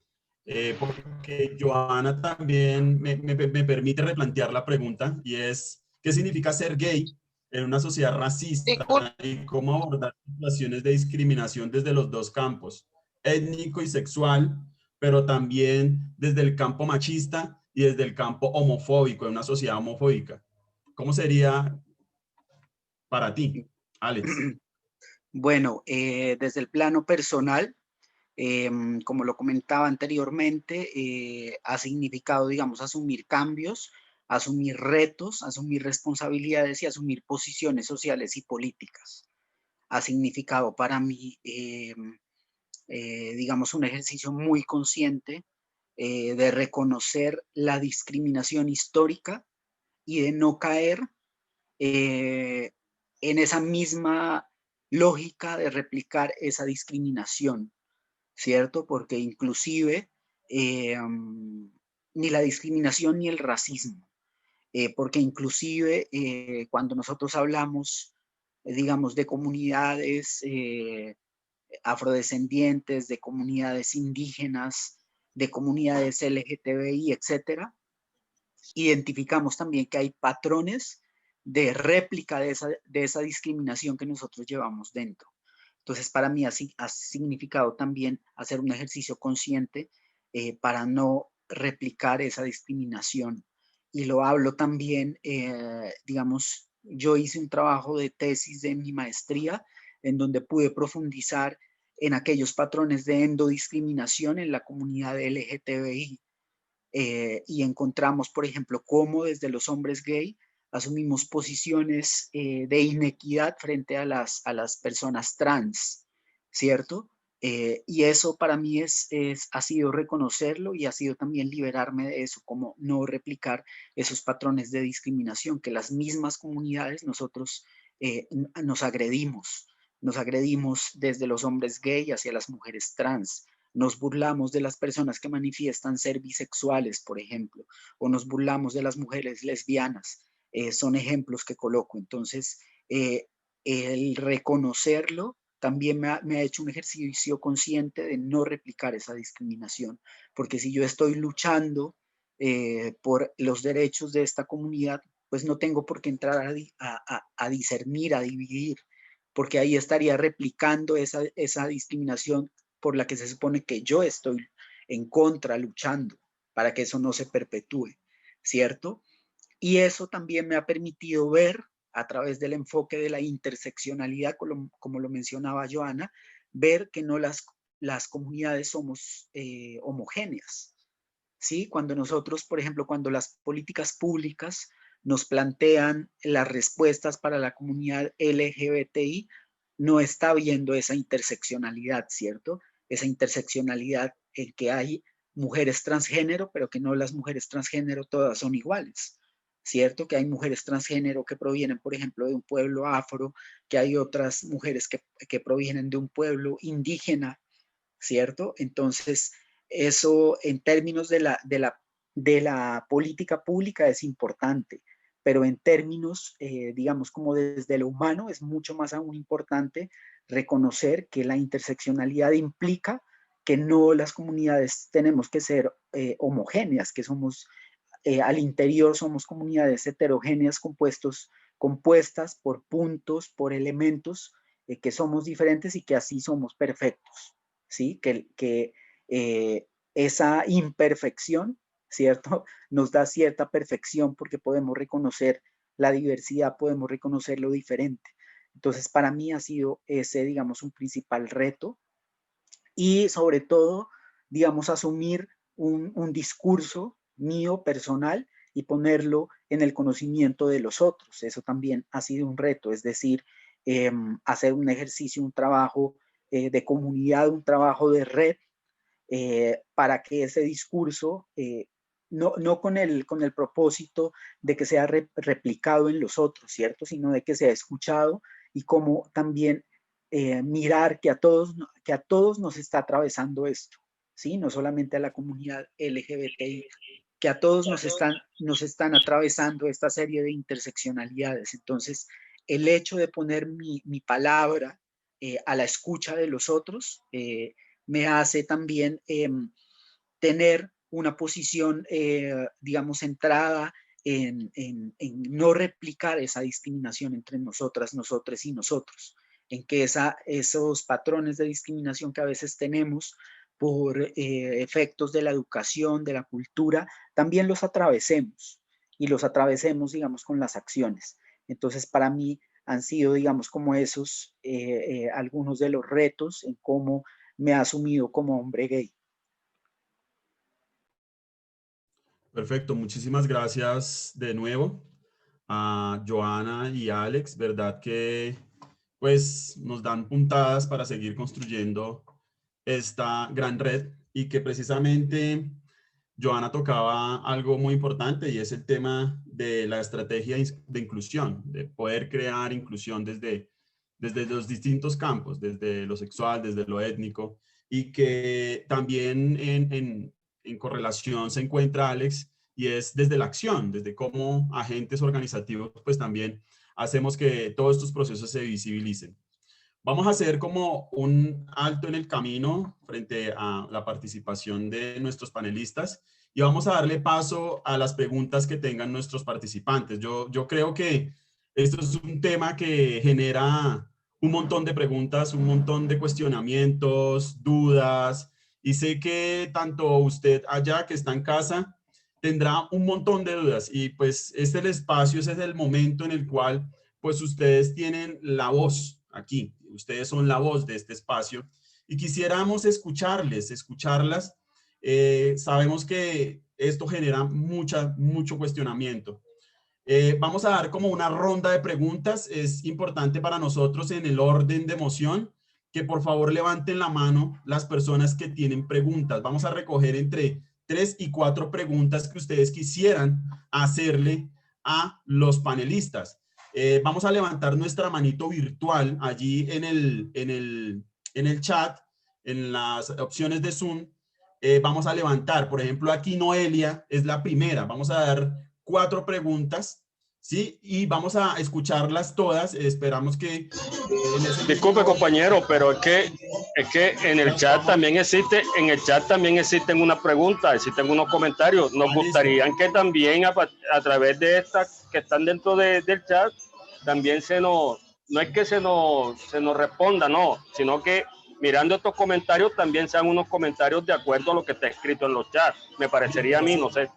porque Joana también me permite replantear la pregunta, y es, ¿qué significa ser gay en una sociedad racista y cómo abordar situaciones de discriminación desde los dos campos, étnico y sexual, pero también desde el campo machista y desde el campo homofóbico, en una sociedad homofóbica? ¿Cómo sería para ti, Alex? Bueno, desde el plano personal, como lo comentaba anteriormente, ha significado, digamos, asumir cambios, asumir retos, asumir responsabilidades y asumir posiciones sociales y políticas. Ha significado para mí, digamos, un ejercicio muy consciente de reconocer la discriminación histórica y de no caer eh, en esa misma lógica de replicar esa discriminación, ¿cierto? Porque inclusive ni la discriminación ni el racismo, porque inclusive cuando nosotros hablamos, digamos, de comunidades afrodescendientes, de comunidades indígenas, de comunidades LGTBI, etcétera, identificamos también que hay patrones de réplica de esa discriminación que nosotros llevamos dentro. Entonces, para mí ha significado también hacer un ejercicio consciente para no replicar esa discriminación. Y lo hablo también, digamos, yo hice un trabajo de tesis de mi maestría en donde pude profundizar en aquellos patrones de endodiscriminación en la comunidad LGTBI. Y encontramos, por ejemplo, cómo desde los hombres gay asumimos posiciones de inequidad frente a las personas trans, ¿cierto? Y eso para mí ha sido reconocerlo y ha sido también liberarme de eso, como no replicar esos patrones de discriminación que las mismas comunidades nosotros nos agredimos desde los hombres gay hacia las mujeres trans. Nos burlamos de las personas que manifiestan ser bisexuales, por ejemplo, o nos burlamos de las mujeres lesbianas. Son ejemplos que coloco. Entonces, el reconocerlo también me ha hecho un ejercicio consciente de no replicar esa discriminación, porque si yo estoy luchando por los derechos de esta comunidad, pues no tengo por qué entrar a discernir, a dividir, porque ahí estaría replicando esa discriminación por la que se supone que yo estoy en contra, luchando, para que eso no se perpetúe, ¿cierto? Y eso también me ha permitido ver a través del enfoque de la interseccionalidad, como lo mencionaba Joana, ver que no las comunidades somos homogéneas, ¿sí? Cuando nosotros, por ejemplo, cuando las políticas públicas nos plantean las respuestas para la comunidad LGBTI, no está viendo esa interseccionalidad, ¿cierto? Esa interseccionalidad en que hay mujeres transgénero, pero que no las mujeres transgénero todas son iguales, ¿cierto? Que hay mujeres transgénero que provienen, por ejemplo, de un pueblo afro, que hay otras mujeres que provienen de un pueblo indígena, ¿cierto? Entonces, eso en términos de la política pública es importante, pero en términos, digamos, como desde lo humano, es mucho más aún importante reconocer que la interseccionalidad implica que no las comunidades tenemos que ser homogéneas, que somos al interior somos comunidades heterogéneas compuestas por puntos, por elementos, que somos diferentes y que así somos perfectos, ¿sí? Que esa imperfección, ¿cierto? Nos da cierta perfección porque podemos reconocer la diversidad, podemos reconocer lo diferente. Entonces, para mí ha sido ese, digamos, un principal reto y sobre todo, digamos, asumir un discurso mío personal y ponerlo en el conocimiento de los otros. Eso también ha sido un reto, es decir, hacer un ejercicio, un trabajo de comunidad, un trabajo de red, para que ese discurso, no con el propósito de que sea replicado en los otros, ¿cierto? Sino de que sea escuchado y como también mirar que a todos nos está atravesando esto, ¿sí? No solamente a la comunidad LGBTI, que a todos nos están atravesando esta serie de interseccionalidades. Entonces, el hecho de poner mi palabra a la escucha de los otros me hace también tener una posición, digamos, centrada en no replicar esa discriminación entre nosotras, nosotres y nosotros, en que esos patrones de discriminación que a veces tenemos por efectos de la educación, de la cultura, también los atravesemos y los atravesemos, digamos, con las acciones. Entonces, para mí han sido, digamos, como esos algunos de los retos en cómo me ha asumido como hombre gay. Perfecto, muchísimas gracias de nuevo a Joana y Alex, verdad que pues nos dan puntadas para seguir construyendo esta gran red y que precisamente Joana tocaba algo muy importante y es el tema de la estrategia de inclusión, de poder crear inclusión desde los distintos campos, desde lo sexual, desde lo étnico, y que también en correlación se encuentra Alex, y es desde la acción, desde cómo agentes organizativos pues también hacemos que todos estos procesos se visibilicen. Vamos a hacer como un alto en el camino frente a la participación de nuestros panelistas y vamos a darle paso a las preguntas que tengan nuestros participantes. Yo creo que esto es un tema que genera un montón de preguntas, un montón de cuestionamientos, dudas, y sé que tanto usted allá que está en casa tendrá un montón de dudas y pues este es el espacio, ese es el momento en el cual pues ustedes tienen la voz aquí, ustedes son la voz de este espacio y quisiéramos escucharlas. Sabemos que esto genera mucho cuestionamiento. Vamos a dar como una ronda de preguntas. Es importante para nosotros en el orden de emoción que por favor levanten la mano las personas que tienen preguntas. Vamos a recoger entre 3 y 4 preguntas que ustedes quisieran hacerle a los panelistas. Vamos a levantar nuestra manito virtual allí en el chat, en las opciones de Zoom. Vamos a levantar, por ejemplo, aquí Noelia es la primera. Vamos a dar 4 preguntas, ¿sí? Y vamos a escucharlas todas. Esperamos que... Disculpe, compañero, pero es que en el chat también existen unas preguntas, existen unos comentarios. Nos gustaría que también a través de estas que están dentro del chat, también no es que se nos responda, no, sino que mirando estos comentarios también sean unos comentarios de acuerdo a lo que está escrito en los chats. Me parecería a mí, no sé.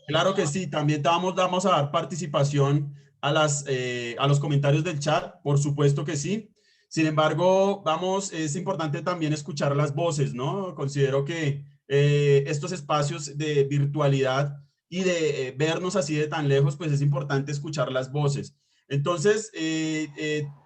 Claro que sí, también vamos a dar participación a los comentarios del chat, por supuesto que sí. Sin embargo, es importante también escuchar las voces, ¿no? Considero que estos espacios de virtualidad y de vernos así de tan lejos, pues es importante escuchar las voces. Entonces,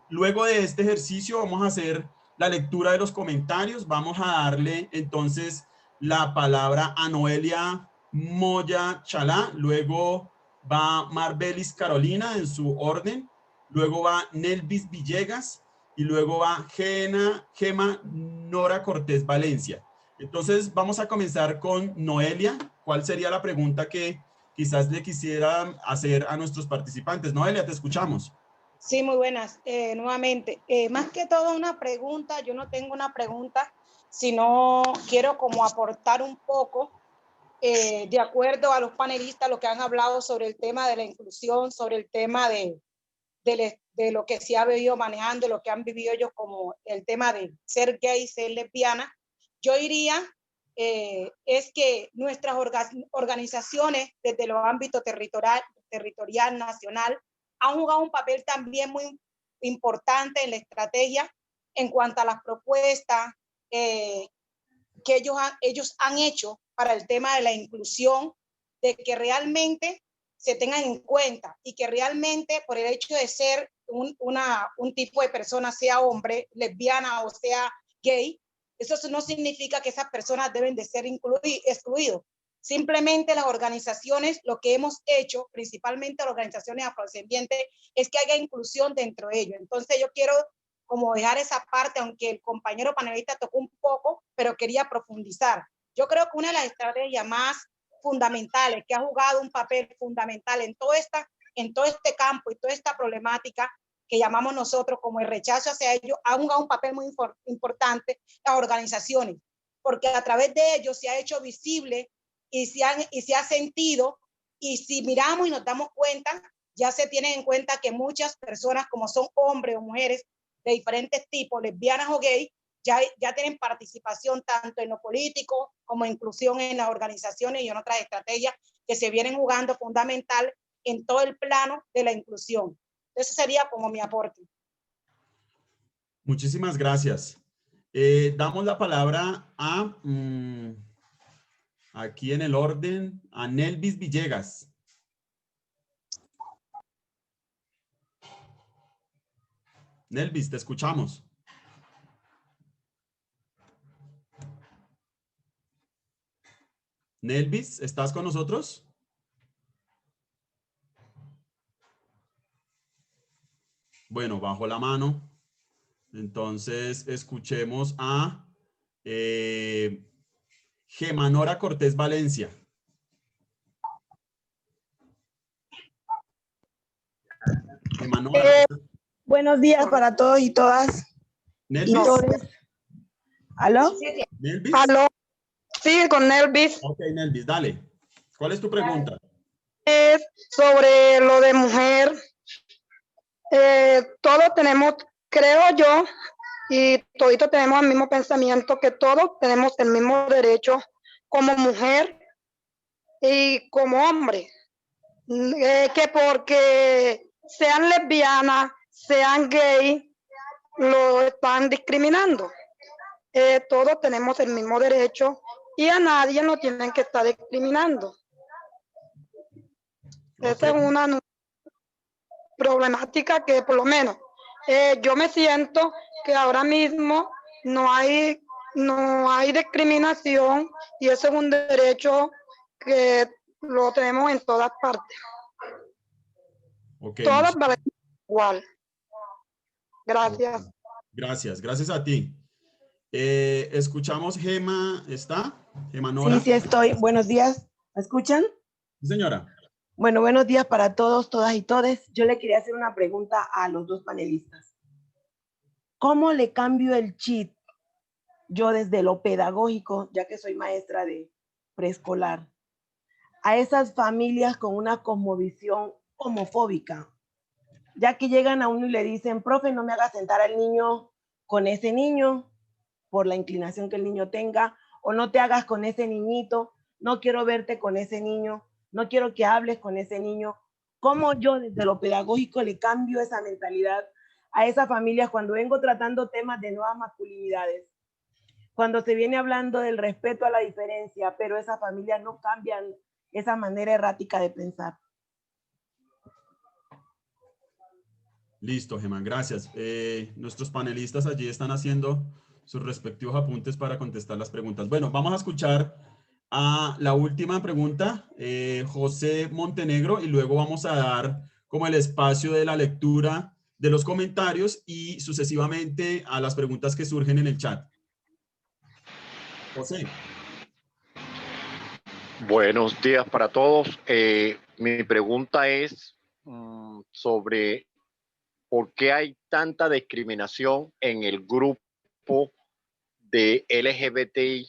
luego de este ejercicio vamos a hacer la lectura de los comentarios. Vamos a darle entonces la palabra a Noelia Moya Chalá, luego va Marbelis Carolina en su orden, luego va Nelvis Villegas y luego va Gema Nora Cortés Valencia. Entonces vamos a comenzar con Noelia. ¿Cuál sería la pregunta que quizás le quisiera hacer a nuestros participantes? Noelia, te escuchamos. Sí, muy buenas. Nuevamente, más que todo una pregunta, yo no tengo una pregunta, sino quiero como aportar un poco, de acuerdo a los panelistas, lo que han hablado sobre el tema de la inclusión, sobre el tema de lo que se ha venido manejando, lo que han vivido ellos como el tema de ser gay, ser lesbiana. Yo diría, es que nuestras organizaciones desde los ámbitos territorial, nacional, han jugado un papel también muy importante en la estrategia en cuanto a las propuestas que ellos han hecho para el tema de la inclusión, de que realmente se tengan en cuenta y que realmente por el hecho de ser un tipo de persona, sea hombre, lesbiana o sea gay, eso no significa que esas personas deben de ser excluidos. Simplemente las organizaciones, lo que hemos hecho, principalmente las organizaciones afrodescendientes, es que haya inclusión dentro de ellos. Entonces yo quiero como dejar esa parte, aunque el compañero panelista tocó un poco, pero quería profundizar. Yo creo que una de las estrategias más fundamentales, que ha jugado un papel fundamental en todo este campo y toda esta problemática que llamamos nosotros como el rechazo hacia ellos, ha jugado un papel muy importante las organizaciones, porque a través de ellos se ha hecho visible y se ha sentido, y si miramos y nos damos cuenta, ya se tienen en cuenta que muchas personas, como son hombres o mujeres de diferentes tipos, lesbianas o gays, ya tienen participación tanto en lo político como inclusión en las organizaciones y en otras estrategias que se vienen jugando fundamental en todo el plano de la inclusión. Eso sería como mi aporte. Muchísimas gracias. Damos la palabra a, aquí en el orden, a Nelvis Villegas. Nelvis, te escuchamos. Nelvis, ¿estás con nosotros? Bueno, bajo la mano. Entonces, escuchemos a Gema Nora Cortés Valencia. Gema Nora. Buenos días para todos y todas. ¿Nelvis? Y todos. ¿Aló? ¿Nelvis? ¿Aló? Sí, con Nelvis. Ok, Nelvis, dale. ¿Cuál es tu pregunta? Es sobre lo de mujer. Todos tenemos, creo yo, y toditos tenemos el mismo pensamiento, que todos tenemos el mismo derecho como mujer y como hombre. Que porque sean lesbianas, sean gay, lo están discriminando. Todos tenemos el mismo derecho y a nadie lo tienen que estar discriminando. Okay. Esa es una problemática que por lo menos yo me siento que ahora mismo no hay discriminación, y eso es un derecho que lo tenemos en todas partes. Okay, todas valen igual. Gracias. Okay. Gracias a ti. Escuchamos Gema, ¿está? Gema Nora. Sí, estoy. Buenos días. ¿Me escuchan? Sí, señora. Bueno, buenos días para todos, todas y todes. Yo le quería hacer una pregunta a los dos panelistas. ¿Cómo le cambio el chip yo desde lo pedagógico, ya que soy maestra de preescolar, a esas familias con una cosmovisión homofóbica? Ya que llegan a uno y le dicen, profe, no me hagas sentar al niño con ese niño por la inclinación que el niño tenga, o no te hagas con ese niñito, no quiero verte con ese niño, no quiero que hables con ese niño. ¿Cómo yo desde lo pedagógico le cambio esa mentalidad a esas familias cuando vengo tratando temas de nuevas masculinidades? Cuando se viene hablando del respeto a la diferencia, pero esas familias no cambian esa manera errática de pensar. Listo, Germán, gracias. Nuestros panelistas allí están haciendo sus respectivos apuntes para contestar las preguntas. Bueno, vamos a escuchar a la última pregunta, José Montenegro, y luego vamos a dar como el espacio de la lectura de los comentarios y sucesivamente a las preguntas que surgen en el chat. José. Buenos días para todos. Mi pregunta es sobre por qué hay tanta discriminación en el grupo de LGBTI.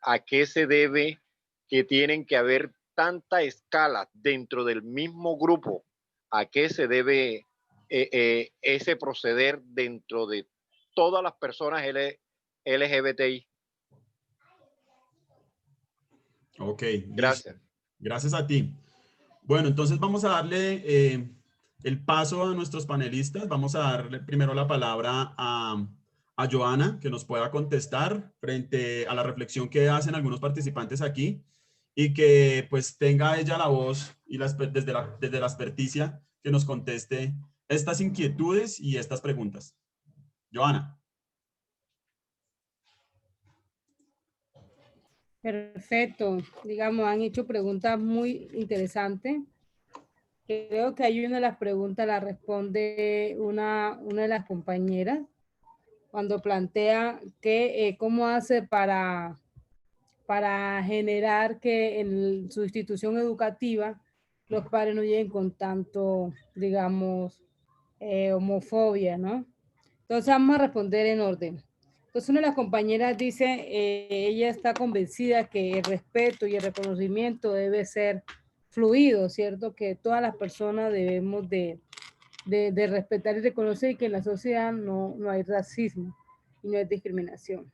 ¿A qué se debe que tienen que haber tanta escala dentro del mismo grupo? ¿A qué se debe ese proceder dentro de todas las personas LGBTI? Ok, gracias. Listo. Gracias a ti. Bueno, entonces vamos a darle el paso a nuestros panelistas. Vamos a darle primero la palabra a Joana, que nos pueda contestar frente a la reflexión que hacen algunos participantes aquí y que pues tenga ella la voz y desde la experticia que nos conteste estas inquietudes y estas preguntas. Joana. Perfecto. Digamos, han hecho preguntas muy interesantes. Creo que hay una de las preguntas la responde una de las compañeras cuando plantea que cómo hace para generar que en su institución educativa los padres no lleguen con tanto, digamos, homofobia, ¿no? Entonces vamos a responder en orden. Entonces una de las compañeras dice, ella está convencida que el respeto y el reconocimiento debe ser fluido, ¿cierto? Que todas las personas debemos de respetar y reconocer y que en la sociedad no hay racismo y no hay discriminación.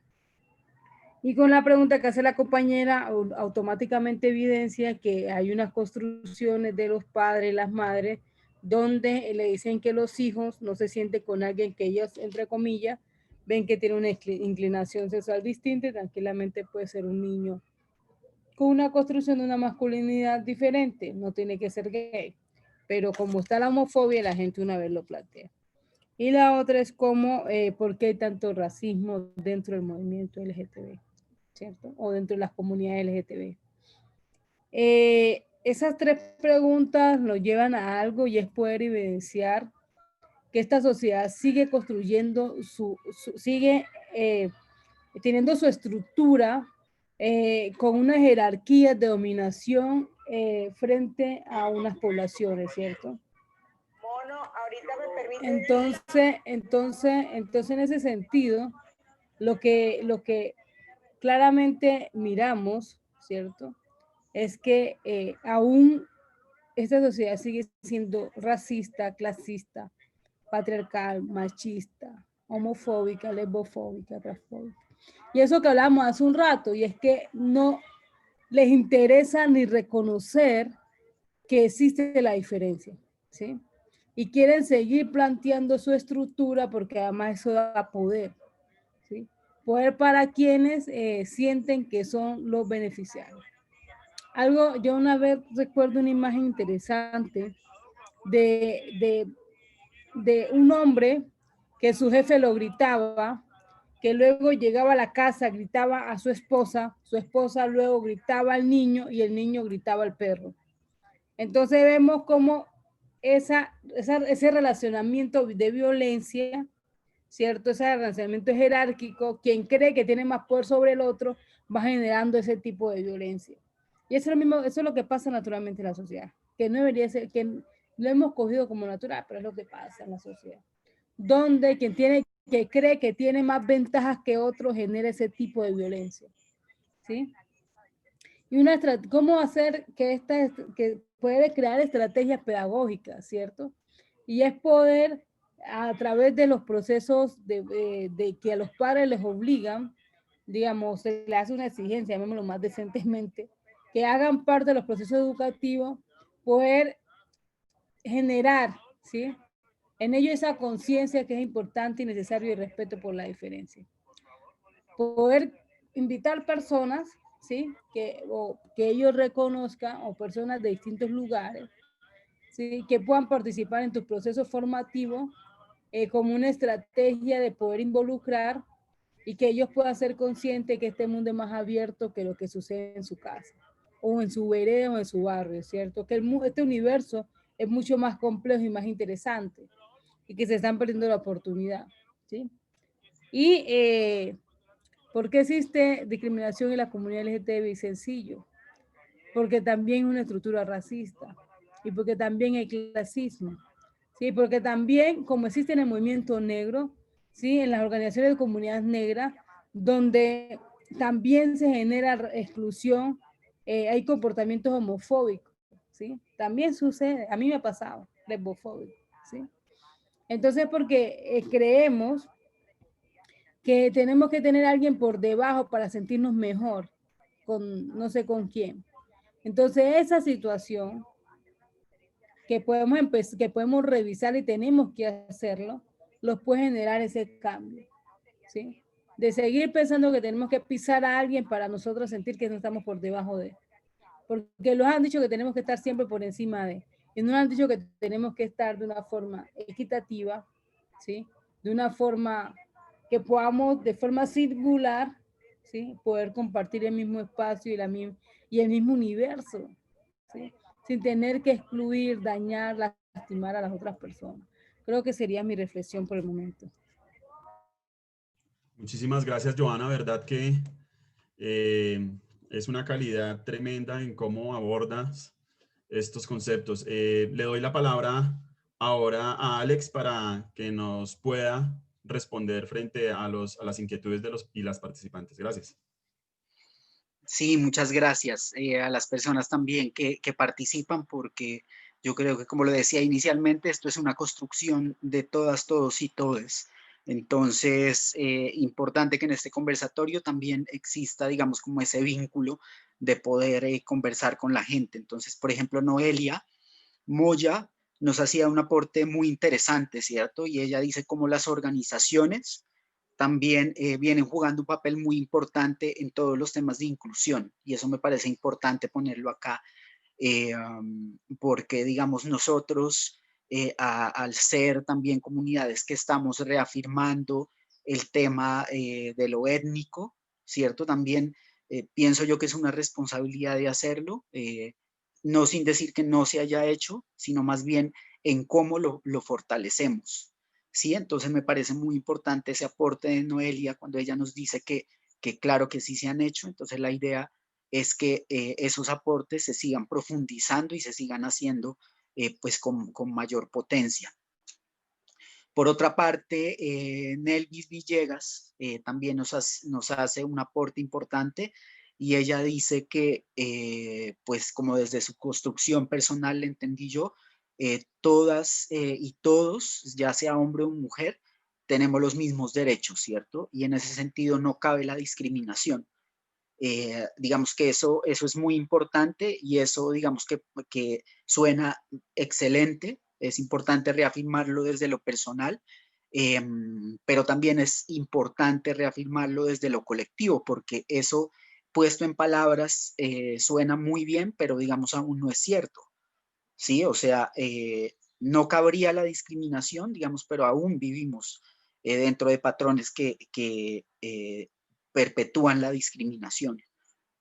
Y con la pregunta que hace la compañera, automáticamente evidencia que hay unas construcciones de los padres y las madres donde le dicen que los hijos no se sienten con alguien que ellos, entre comillas, ven que tiene una inclinación sexual distinta y tranquilamente puede ser un niño con una construcción de una masculinidad diferente, no tiene que ser gay. Pero como está la homofobia, la gente una vez lo plantea. Y la otra es cómo, por qué hay tanto racismo dentro del movimiento LGTB. ¿Cierto? O dentro de las comunidades LGTB. Esas tres preguntas nos llevan a algo y es poder evidenciar que esta sociedad sigue construyendo, sigue teniendo su estructura con una jerarquía de dominación frente a unas poblaciones, ¿cierto? Mono, ahorita me permite. Entonces en ese sentido, lo que claramente miramos, ¿cierto? Es que aún esta sociedad sigue siendo racista, clasista, patriarcal, machista, homofóbica, lesbofóbica, transfóbica. Y eso que hablamos hace un rato, y es que no les interesa ni reconocer que existe la diferencia, ¿sí? Y quieren seguir planteando su estructura porque además eso da poder, ¿sí? Poder para quienes sienten que son los beneficiarios. Yo una vez recuerdo una imagen interesante de un hombre que su jefe lo gritaba, que luego llegaba a la casa, gritaba a su esposa luego gritaba al niño y el niño gritaba al perro. Entonces vemos cómo ese relacionamiento de violencia, ¿cierto? Ese relacionamiento jerárquico, quien cree que tiene más poder sobre el otro, va generando ese tipo de violencia. Y eso es lo mismo, eso es lo que pasa naturalmente en la sociedad, que no debería ser, que lo hemos cogido como natural, pero es lo que pasa en la sociedad. Donde quien cree que tiene más ventajas que otro genera ese tipo de violencia. ¿Sí? Y cómo hacer que puede crear estrategias pedagógicas, ¿cierto? Y es poder, a través de los procesos de que a los padres les obligan, digamos, se le hace una exigencia, llamémoslo más decentemente, que hagan parte de los procesos educativos, poder generar, ¿sí? En ello esa conciencia que es importante y necesario y respeto por la diferencia. Poder invitar personas, ¿sí? Que ellos reconozcan, o personas de distintos lugares, ¿sí? Que puedan participar en tu proceso formativo como una estrategia de poder involucrar y que ellos puedan ser conscientes que este mundo es más abierto que lo que sucede en su casa, o en su vereda, o en su barrio, ¿cierto? Que este universo es mucho más complejo y más interesante, y que se están perdiendo la oportunidad, ¿sí? Y ¿por qué existe discriminación en la comunidad LGTBI? Sencillo, porque también es una estructura racista, y porque también hay clasismo, ¿sí? Porque también, como existe en el movimiento negro, ¿sí? En las organizaciones de comunidades negras, donde también se genera exclusión, hay comportamientos homofóbicos, ¿sí? También sucede, a mí me ha pasado, lesbofóbico, ¿sí? Entonces, porque creemos que tenemos que tener a alguien por debajo para sentirnos mejor, con no sé con quién. Entonces, esa situación que podemos revisar y tenemos que hacerlo, los puede generar ese cambio, ¿sí? De seguir pensando que tenemos que pisar a alguien para nosotros sentir que no estamos por debajo de. Porque los han dicho que tenemos que estar siempre por encima de. Y nos han dicho que tenemos que estar de una forma equitativa, ¿sí? De una forma que podamos, de forma circular, ¿sí? Poder compartir el mismo espacio y el mismo universo, ¿sí? Sin tener que excluir, dañar, lastimar a las otras personas. Creo que sería mi reflexión por el momento. Muchísimas gracias, Joana. Verdad que es una calidad tremenda en cómo abordas estos conceptos. Le doy la palabra ahora a Alex para que nos pueda responder frente a las inquietudes de y las participantes. Gracias. Sí, muchas gracias a las personas también que participan, porque yo creo que, como lo decía inicialmente, esto es una construcción de todas, todos y todes. Entonces, importante que en este conversatorio también exista, digamos, como ese vínculo de poder conversar con la gente. Entonces, por ejemplo, Noelia Moya nos hacía un aporte muy interesante, ¿cierto? Y ella dice cómo las organizaciones también vienen jugando un papel muy importante en todos los temas de inclusión, y eso me parece importante ponerlo acá, porque digamos nosotros, al ser también comunidades que estamos reafirmando el tema de lo étnico, ¿cierto? También pienso yo que es una responsabilidad de hacerlo, no sin decir que no se haya hecho, sino más bien en cómo lo fortalecemos. Sí, entonces me parece muy importante ese aporte de Noelia cuando ella nos dice que claro que sí se han hecho. Entonces la idea es que esos aportes se sigan profundizando y se sigan haciendo pues con mayor potencia. Por otra parte, Nelvis Villegas también nos hace un aporte importante, y ella dice que pues como desde su construcción personal, le entendí yo, todas y todos, ya sea hombre o mujer, tenemos los mismos derechos, ¿cierto? Y en ese sentido no cabe la discriminación. Digamos que eso es muy importante, y eso digamos que suena excelente. Es importante reafirmarlo desde lo personal, pero también es importante reafirmarlo desde lo colectivo, porque eso puesto en palabras suena muy bien, pero digamos aún no es cierto, ¿sí? O sea, no cabría la discriminación, digamos, pero aún vivimos dentro de patrones que perpetúan la discriminación.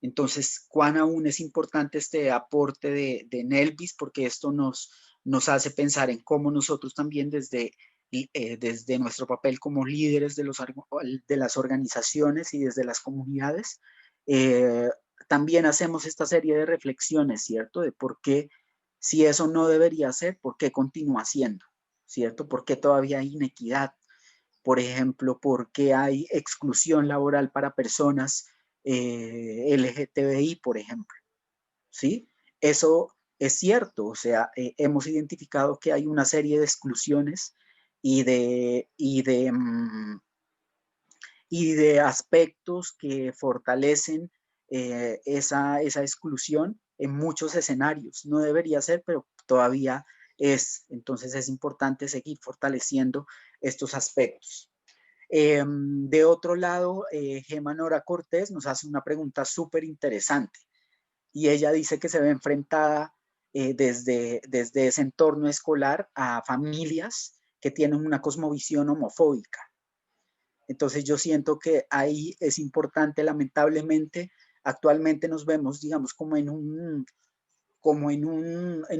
Entonces, cuán aún es importante este aporte de Nelvis, porque esto nos hace pensar en cómo nosotros también desde nuestro papel como líderes de las organizaciones y desde las comunidades, también hacemos esta serie de reflexiones, ¿cierto? De por qué, si eso no debería ser, por qué continúa siendo, ¿cierto? ¿Por qué todavía hay inequidad? Por ejemplo, ¿por qué hay exclusión laboral para personas LGTBI, por ejemplo? ¿Sí? Eso es cierto, o sea, hemos identificado que hay una serie de exclusiones y de aspectos que fortalecen esa exclusión en muchos escenarios. No debería ser, pero todavía es. Entonces es importante seguir fortaleciendo estos aspectos. De otro lado, Gemma Nora Cortés nos hace una pregunta súper interesante, y ella dice que se ve enfrentada desde ese entorno escolar a familias que tienen una cosmovisión homofóbica. Entonces yo siento que ahí es importante, lamentablemente, actualmente nos vemos, digamos, como en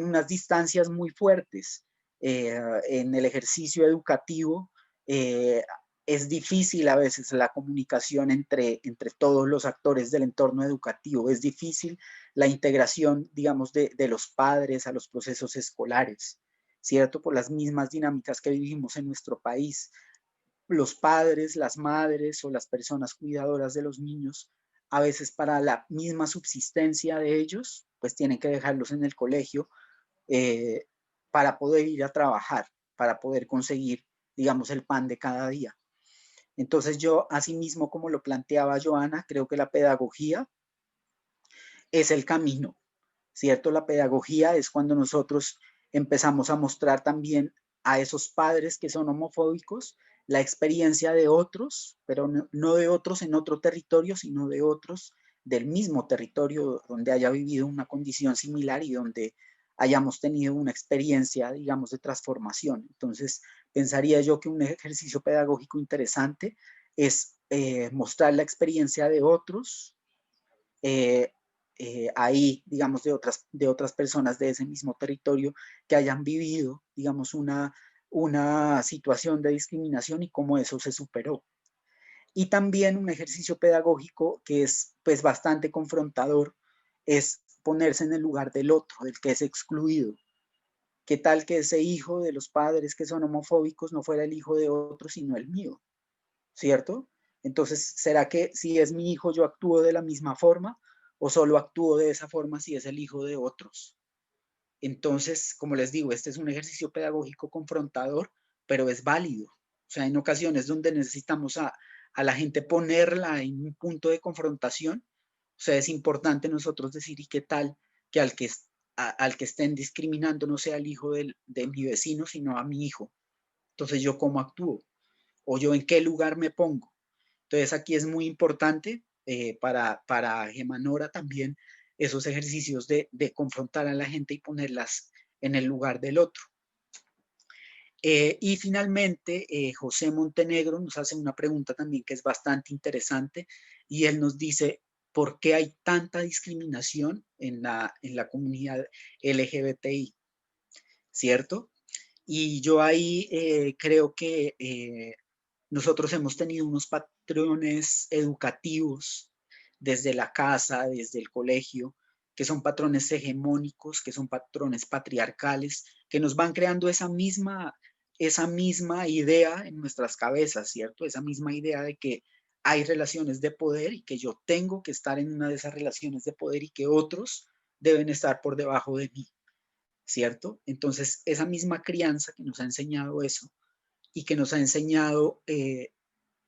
unas distancias muy fuertes en el ejercicio educativo. Es difícil a veces la comunicación entre todos los actores del entorno educativo, es difícil la integración, digamos, de los padres a los procesos escolares, ¿cierto? Por las mismas dinámicas que vivimos en nuestro país. Los padres, las madres o las personas cuidadoras de los niños, a veces para la misma subsistencia de ellos, pues tienen que dejarlos en el colegio para poder ir a trabajar, para poder conseguir, digamos, el pan de cada día. Entonces yo, asimismo, como lo planteaba Joana, creo que la pedagogía es el camino, ¿cierto? La pedagogía es cuando nosotros empezamos a mostrar también a esos padres que son homofóbicos la experiencia de otros, pero no de otros en otro territorio, sino de otros del mismo territorio donde haya vivido una condición similar y donde hayamos tenido una experiencia, digamos, de transformación. Entonces, pensaría yo que un ejercicio pedagógico interesante es mostrar la experiencia de otros, ahí, digamos, de otras personas de ese mismo territorio que hayan vivido, digamos, una situación de discriminación y cómo eso se superó. Y también un ejercicio pedagógico que es pues bastante confrontador es ponerse en el lugar del otro, del que es excluido. ¿Qué tal que ese hijo de los padres que son homofóbicos no fuera el hijo de otro, sino el mío? ¿Cierto? Entonces, ¿será que si es mi hijo yo actúo de la misma forma o solo actúo de esa forma si es el hijo de otros? Entonces, como les digo, este es un ejercicio pedagógico confrontador, pero es válido. O sea, en ocasiones donde necesitamos a la gente ponerla en un punto de confrontación, o sea, es importante nosotros decir, ¿y qué tal que al que estén discriminando no sea el hijo de mi vecino, sino a mi hijo? Entonces, ¿yo cómo actúo? ¿O yo en qué lugar me pongo? Entonces, aquí es muy importante para Gemanora también esos ejercicios de confrontar a la gente y ponerlas en el lugar del otro. Y finalmente, José Montenegro nos hace una pregunta también que es bastante interesante y él nos dice, ¿por qué hay tanta discriminación en la comunidad LGBTI? ¿Cierto? Y yo ahí creo que nosotros hemos tenido unos patrones educativos desde la casa, desde el colegio, que son patrones hegemónicos, que son patrones patriarcales, que nos van creando esa misma idea en nuestras cabezas, ¿cierto? Esa misma idea de que hay relaciones de poder y que yo tengo que estar en una de esas relaciones de poder y que otros deben estar por debajo de mí, ¿cierto? Entonces, esa misma crianza que nos ha enseñado eso y que nos ha enseñado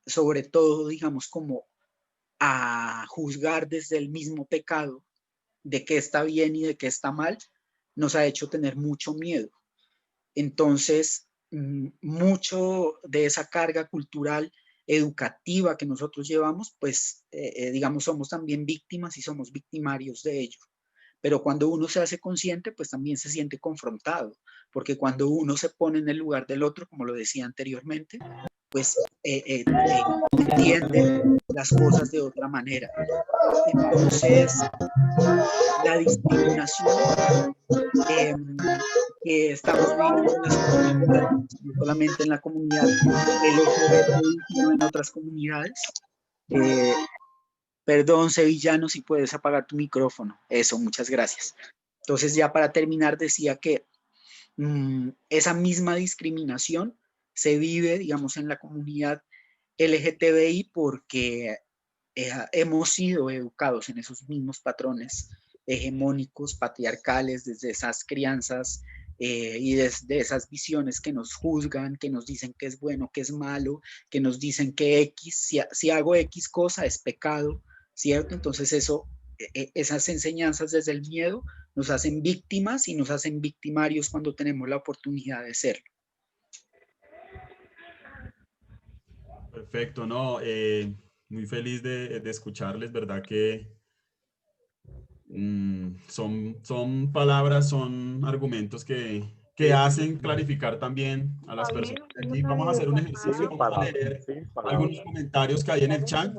sobre todo, digamos, como a juzgar desde el mismo pecado de qué está bien y de qué está mal, nos ha hecho tener mucho miedo. Entonces, mucho de esa carga cultural educativa que nosotros llevamos, pues, digamos, somos también víctimas y somos victimarios de ello. Pero cuando uno se hace consciente, pues también se siente confrontado, porque cuando uno se pone en el lugar del otro, como lo decía anteriormente, pues entiende las cosas de otra manera. Entonces, la discriminación que estamos viviendo en las comunidades, no solamente en la comunidad LGBTI, sino en otras comunidades. Perdón, Sevillano, si puedes apagar tu micrófono. Eso, muchas gracias. Entonces, ya para terminar, decía que esa misma discriminación se vive, digamos, en la comunidad LGTBI porque hemos sido educados en esos mismos patrones hegemónicos, patriarcales, desde esas crianzas y desde esas visiones que nos juzgan, que nos dicen que es bueno, que es malo, que nos dicen que si hago X cosa es pecado, ¿cierto? Entonces esas enseñanzas desde el miedo nos hacen víctimas y nos hacen victimarios cuando tenemos la oportunidad de serlo. Perfecto, no, muy feliz de escucharles, ¿verdad? Que son palabras, son argumentos que hacen clarificar también a las personas. Aquí vamos a hacer un ejercicio, vamos a leer algunos comentarios que hay en el chat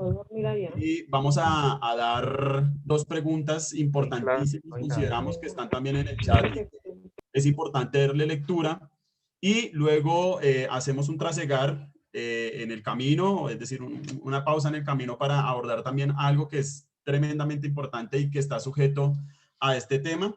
y vamos a dar dos preguntas importantísimas, consideramos que están también en el chat. Es importante darle lectura y luego hacemos un trasegar en el camino, es decir, una pausa en el camino para abordar también algo que es tremendamente importante y que está sujeto a este tema.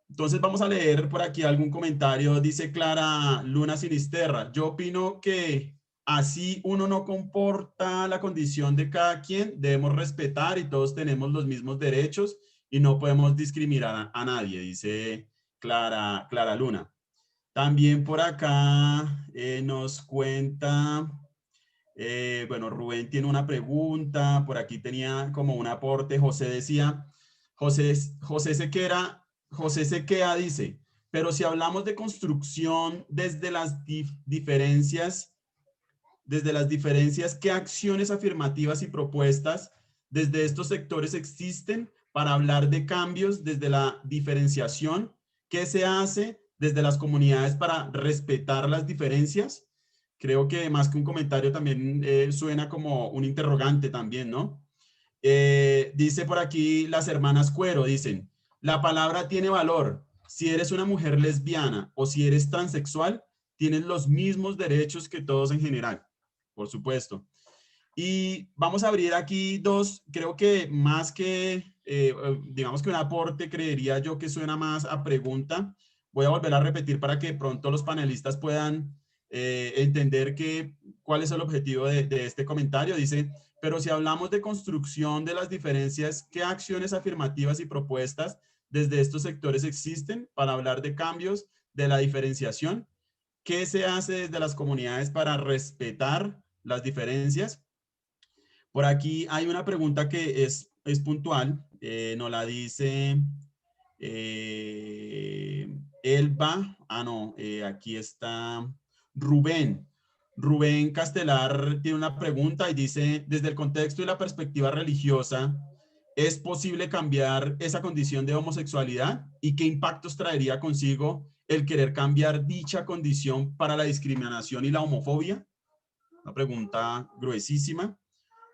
Entonces vamos a leer por aquí algún comentario. Dice Clara Luna Sinisterra: yo opino que así uno no comporta la condición de cada quien, debemos respetar y todos tenemos los mismos derechos y no podemos discriminar a nadie, dice Clara Luna. También por acá nos cuenta, bueno, Rubén tiene una pregunta, por aquí tenía como un aporte, José decía, José Sequea dice, pero si hablamos de construcción desde las diferencias, ¿qué acciones afirmativas y propuestas desde estos sectores existen para hablar de cambios desde la diferenciación? ¿Qué se hace desde las comunidades para respetar las diferencias? Creo que más que un comentario también suena como un interrogante también, ¿no? Dice por aquí las hermanas Cuero, dicen, la palabra tiene valor. Si eres una mujer lesbiana o si eres transexual, tienes los mismos derechos que todos en general, por supuesto. Y vamos a abrir aquí dos, creo que más que, digamos que un aporte, creería yo que suena más a pregunta. Voy a volver a repetir para que pronto los panelistas puedan entender cuál es el objetivo de este comentario. Dice, pero si hablamos de construcción de las diferencias, ¿qué acciones afirmativas y propuestas desde estos sectores existen para hablar de cambios de la diferenciación? ¿Qué se hace desde las comunidades para respetar las diferencias? Por aquí hay una pregunta que es puntual, nos la dice Elba, aquí está Rubén. Rubén Castelar tiene una pregunta y dice, desde el contexto y la perspectiva religiosa, ¿es posible cambiar esa condición de homosexualidad? ¿Y qué impactos traería consigo el querer cambiar dicha condición para la discriminación y la homofobia? Una pregunta gruesísima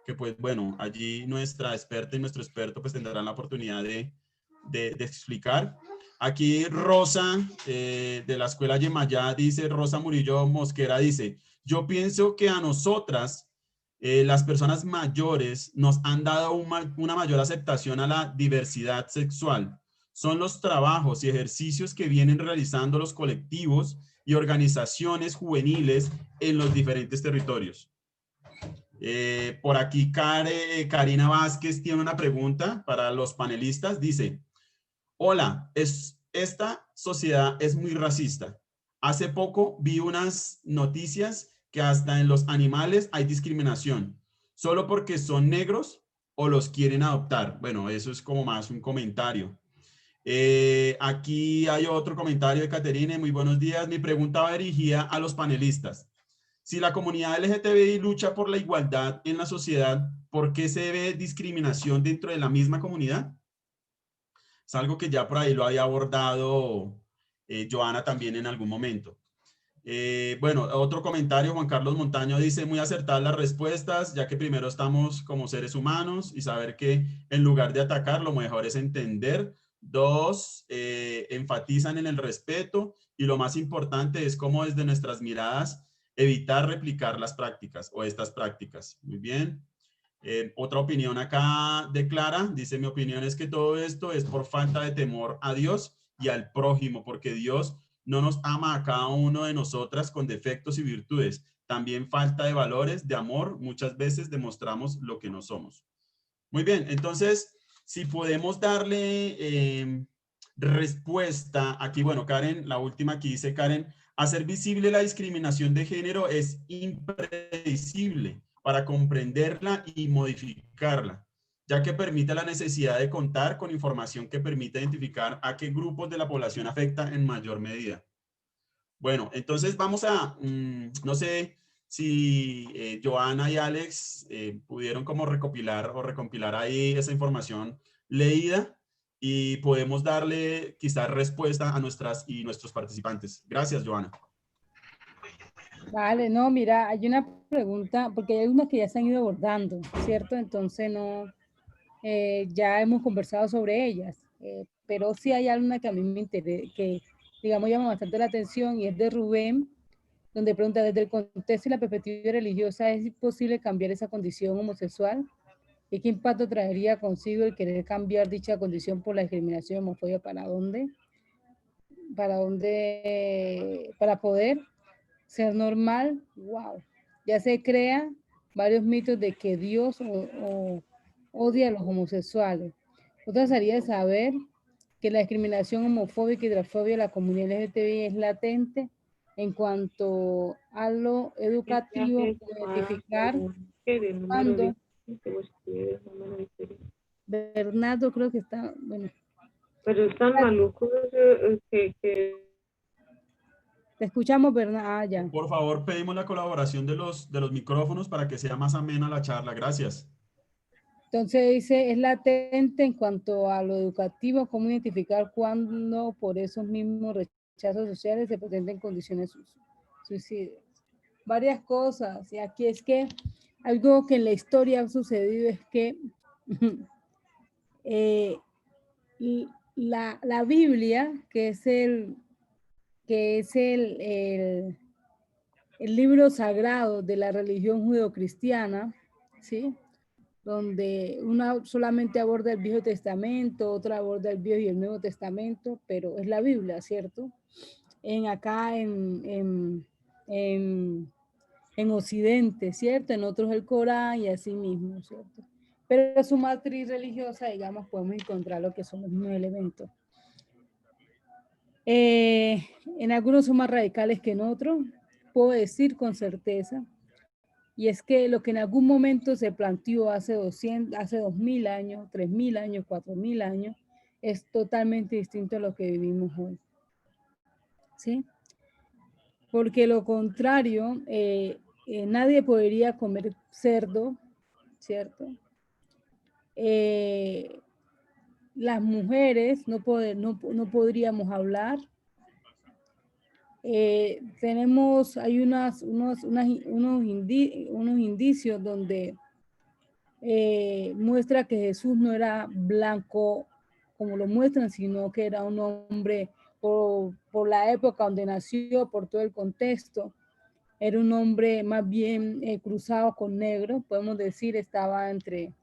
que pues bueno, allí nuestra experta y nuestro experto pues tendrán la oportunidad de explicar. Aquí Rosa de la Escuela Yemayá dice, Rosa Murillo Mosquera dice, yo pienso que a nosotras, las personas mayores, nos han dado una mayor aceptación a la diversidad sexual. Son los trabajos y ejercicios que vienen realizando los colectivos y organizaciones juveniles en los diferentes territorios. Por aquí Karina Vázquez tiene una pregunta para los panelistas. Dice, hola, esta sociedad es muy racista. Hace poco vi unas noticias que hasta en los animales hay discriminación, solo porque son negros o los quieren adoptar. Bueno, eso es como más un comentario. Aquí hay otro comentario de Caterine. Muy buenos días. Mi pregunta va dirigida a los panelistas. Si la comunidad LGTBI lucha por la igualdad en la sociedad, ¿por qué se ve discriminación dentro de la misma comunidad? Es algo que ya por ahí lo había abordado Joana también en algún momento. Bueno, otro comentario, Juan Carlos Montaño dice, muy acertadas las respuestas, ya que primero estamos como seres humanos y saber que en lugar de atacar, lo mejor es entender. Dos, enfatizan en el respeto y lo más importante es cómo desde nuestras miradas evitar replicar las prácticas o estas prácticas. Muy bien. Otra opinión acá de Clara, dice, mi opinión es que todo esto es por falta de temor a Dios y al prójimo, porque Dios no nos ama a cada uno de nosotras con defectos y virtudes. También falta de valores, de amor, muchas veces demostramos lo que no somos. Muy bien, entonces, si podemos darle respuesta, aquí, bueno, Karen, la última que dice Karen, hacer visible la discriminación de género es impredecible para comprenderla y modificarla, ya que permite la necesidad de contar con información que permita identificar a qué grupos de la población afecta en mayor medida. Bueno, entonces vamos a, no sé si Joana y Alex pudieron como recopilar o recompilar ahí esa información leída y podemos darle quizás respuesta a nuestros participantes. Gracias, Joana. Vale, no, mira, hay una pregunta, porque hay algunas que ya se han ido abordando, ¿cierto? Entonces no, ya hemos conversado sobre ellas, pero sí hay alguna que a mí me interesa, que digamos llama bastante la atención, y es de Rubén, donde pregunta, desde el contexto y la perspectiva religiosa, ¿es posible cambiar esa condición homosexual? ¿Y qué impacto traería consigo el querer cambiar dicha condición por la discriminación y homofobia? ¿Para dónde? ¿Para dónde? Para poder ser normal. Wow. Ya se crean varios mitos de que Dios odia a los homosexuales. Otra sería de saber que la discriminación homofóbica y transfobia de la comunidad LGTBI es latente en cuanto a lo educativo, identificar cuando Bernardo creo que está, bueno. Pero es tan maluco que Te escuchamos, Bernardo. Ah, ya. Por favor, pedimos la colaboración de los micrófonos para que sea más amena la charla. Gracias. Entonces dice, es latente en cuanto a lo educativo, cómo identificar cuando por esos mismos rechazos sociales se presenten condiciones suicidas. Varias cosas. Y aquí es que algo que en la historia ha sucedido es que la Biblia, que es el libro sagrado de la religión judeocristiana, ¿sí? Donde una solamente aborda el Viejo Testamento, otra aborda el Viejo y el Nuevo Testamento, pero es la Biblia, ¿cierto? Acá en Occidente, ¿cierto? En otros el Corán y así mismo, ¿cierto? Pero su matriz religiosa, digamos, podemos encontrar lo que son los mismos elementos. En algunos son más radicales que en otros, puedo decir con certeza, y es que lo que en algún momento se planteó hace 2000 años, 3000 años, 4000 años, es totalmente distinto a lo que vivimos hoy. ¿Sí? Porque lo contrario, nadie podría comer cerdo, ¿cierto? Las mujeres no podríamos hablar. Hay unos indicios donde muestra que Jesús no era blanco como lo muestran, sino que era un hombre por la época donde nació, por todo el contexto, era un hombre más bien cruzado con negro, podemos decir, estaba entre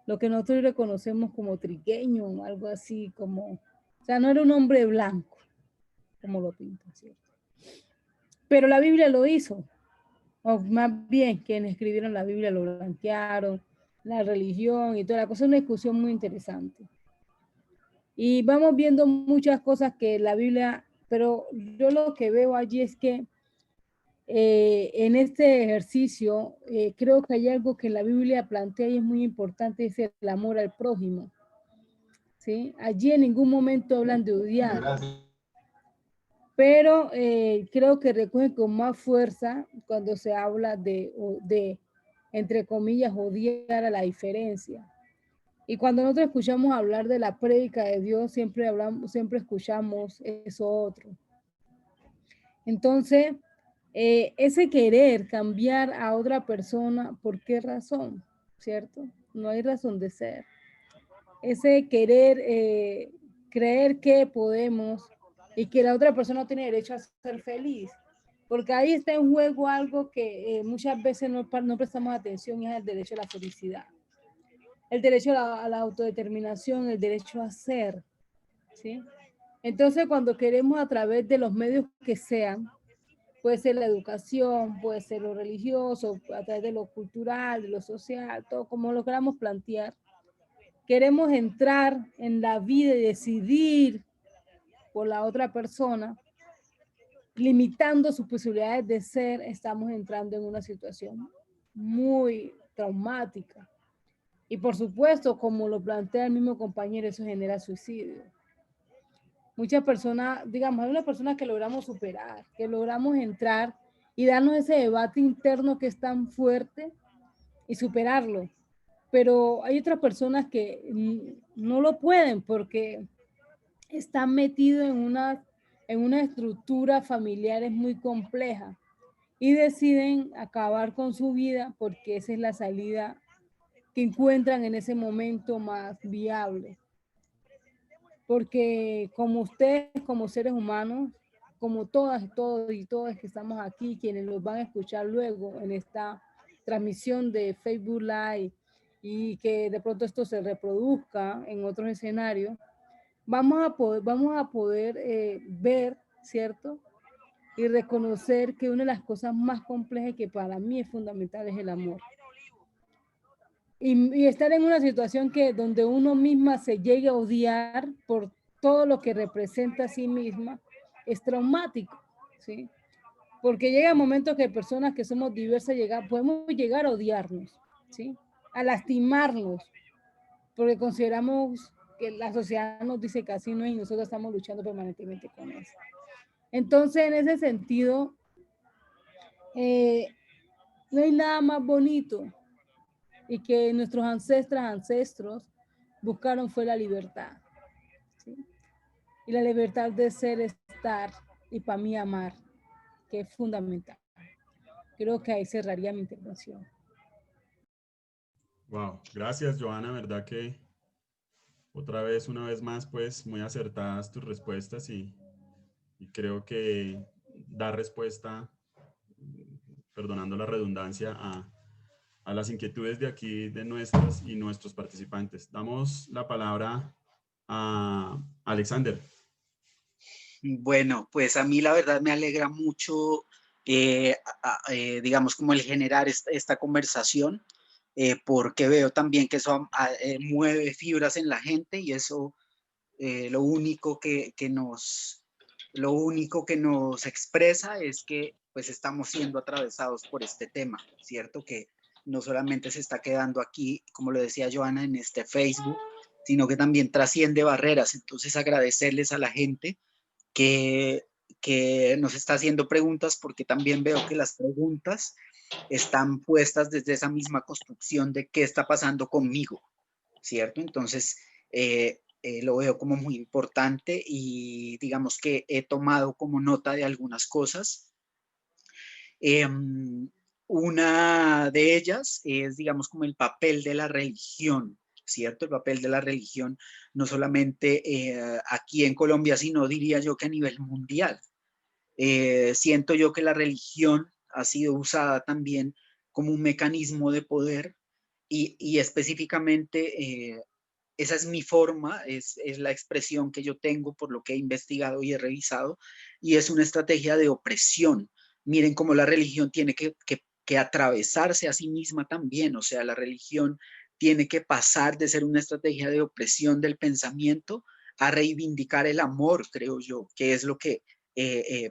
lo que nosotros reconocemos como trigueño, algo así como, o sea, no era un hombre blanco, como lo pintan, ¿cierto? Pero la Biblia lo hizo, o más bien quienes escribieron la Biblia lo blanquearon, la religión y toda la cosa. Es una discusión muy interesante. Y vamos viendo muchas cosas que la Biblia, pero yo lo que veo allí es que en este ejercicio creo que hay algo que la Biblia plantea y es muy importante, es el amor al prójimo. ¿Sí? Allí en ningún momento hablan de odiar. Pero creo que recoge con más fuerza cuando se habla de, entre comillas, odiar a la diferencia. Y cuando nosotros escuchamos hablar de la prédica de Dios, siempre escuchamos eso otro. Entonces, ese querer cambiar a otra persona, ¿por qué razón? ¿Cierto? No hay razón de ser. Ese querer, creer que podemos y que la otra persona tiene derecho a ser feliz. Porque ahí está en juego algo que muchas veces no prestamos atención, y es el derecho a la felicidad. El derecho a la autodeterminación, el derecho a ser. ¿Sí? Entonces, cuando queremos a través de los medios que sean, puede ser la educación, puede ser lo religioso, a través de lo cultural, de lo social, todo como lo queramos plantear, queremos entrar en la vida y decidir por la otra persona, limitando sus posibilidades de ser, estamos entrando en una situación muy traumática. Y por supuesto, como lo plantea el mismo compañero, eso genera suicidio. Muchas personas, digamos, hay una persona que logramos superar, que logramos entrar y darnos ese debate interno que es tan fuerte y superarlo. pero hay otras personas que no lo pueden porque están metidos en una estructura familiar muy compleja y deciden acabar con su vida porque esa es la salida que encuentran en ese momento más viable. Porque como ustedes, como seres humanos, como todas, todos y todas que estamos aquí, quienes los van a escuchar luego en esta transmisión de Facebook Live y que de pronto esto se reproduzca en otros escenarios, vamos a poder ver, ¿cierto? Y reconocer que una de las cosas más complejas que para mí es fundamental es el amor. Y estar en una situación donde uno misma se llegue a odiar por todo lo que representa a sí misma es traumático, ¿sí? Porque llega momentos que personas que somos diversas podemos llegar a odiarnos, ¿sí? A lastimarnos, porque consideramos que la sociedad nos dice que así no es y nosotros estamos luchando permanentemente con eso. Entonces, en ese sentido, no hay nada más bonito y que nuestros ancestros buscaron fue la libertad, ¿sí? Y la libertad de ser, estar y para mí amar, que es fundamental. Creo que ahí cerraría mi intervención. Wow, gracias Joana, verdad que una vez más, pues muy acertadas tus respuestas y creo que da respuesta, perdonando la redundancia, a las inquietudes de aquí de nuestras y nuestros participantes. Damos la palabra a Alexander. Bueno, pues a mí la verdad me alegra mucho, digamos, como el generar esta conversación, porque veo también que eso mueve fibras en la gente y eso lo único que nos expresa es que pues estamos siendo atravesados por este tema, ¿cierto? Que no solamente se está quedando aquí, como lo decía Joana, en este Facebook, sino que también trasciende barreras. Entonces agradecerles a la gente que nos está haciendo preguntas, porque también veo que las preguntas están puestas desde esa misma construcción de qué está pasando conmigo, ¿cierto? Entonces, lo veo como muy importante y digamos que he tomado como nota de algunas cosas. Una de ellas es, digamos, como el papel de la religión, ¿cierto? El papel de la religión, no solamente aquí en Colombia, sino diría yo que a nivel mundial. Siento yo que la religión ha sido usada también como un mecanismo de poder y específicamente esa es mi forma, es la expresión que yo tengo por lo que he investigado y he revisado, y es una estrategia de opresión. Miren cómo la religión tiene que atravesarse a sí misma también, o sea, la religión tiene que pasar de ser una estrategia de opresión del pensamiento a reivindicar el amor, creo yo, que es lo que,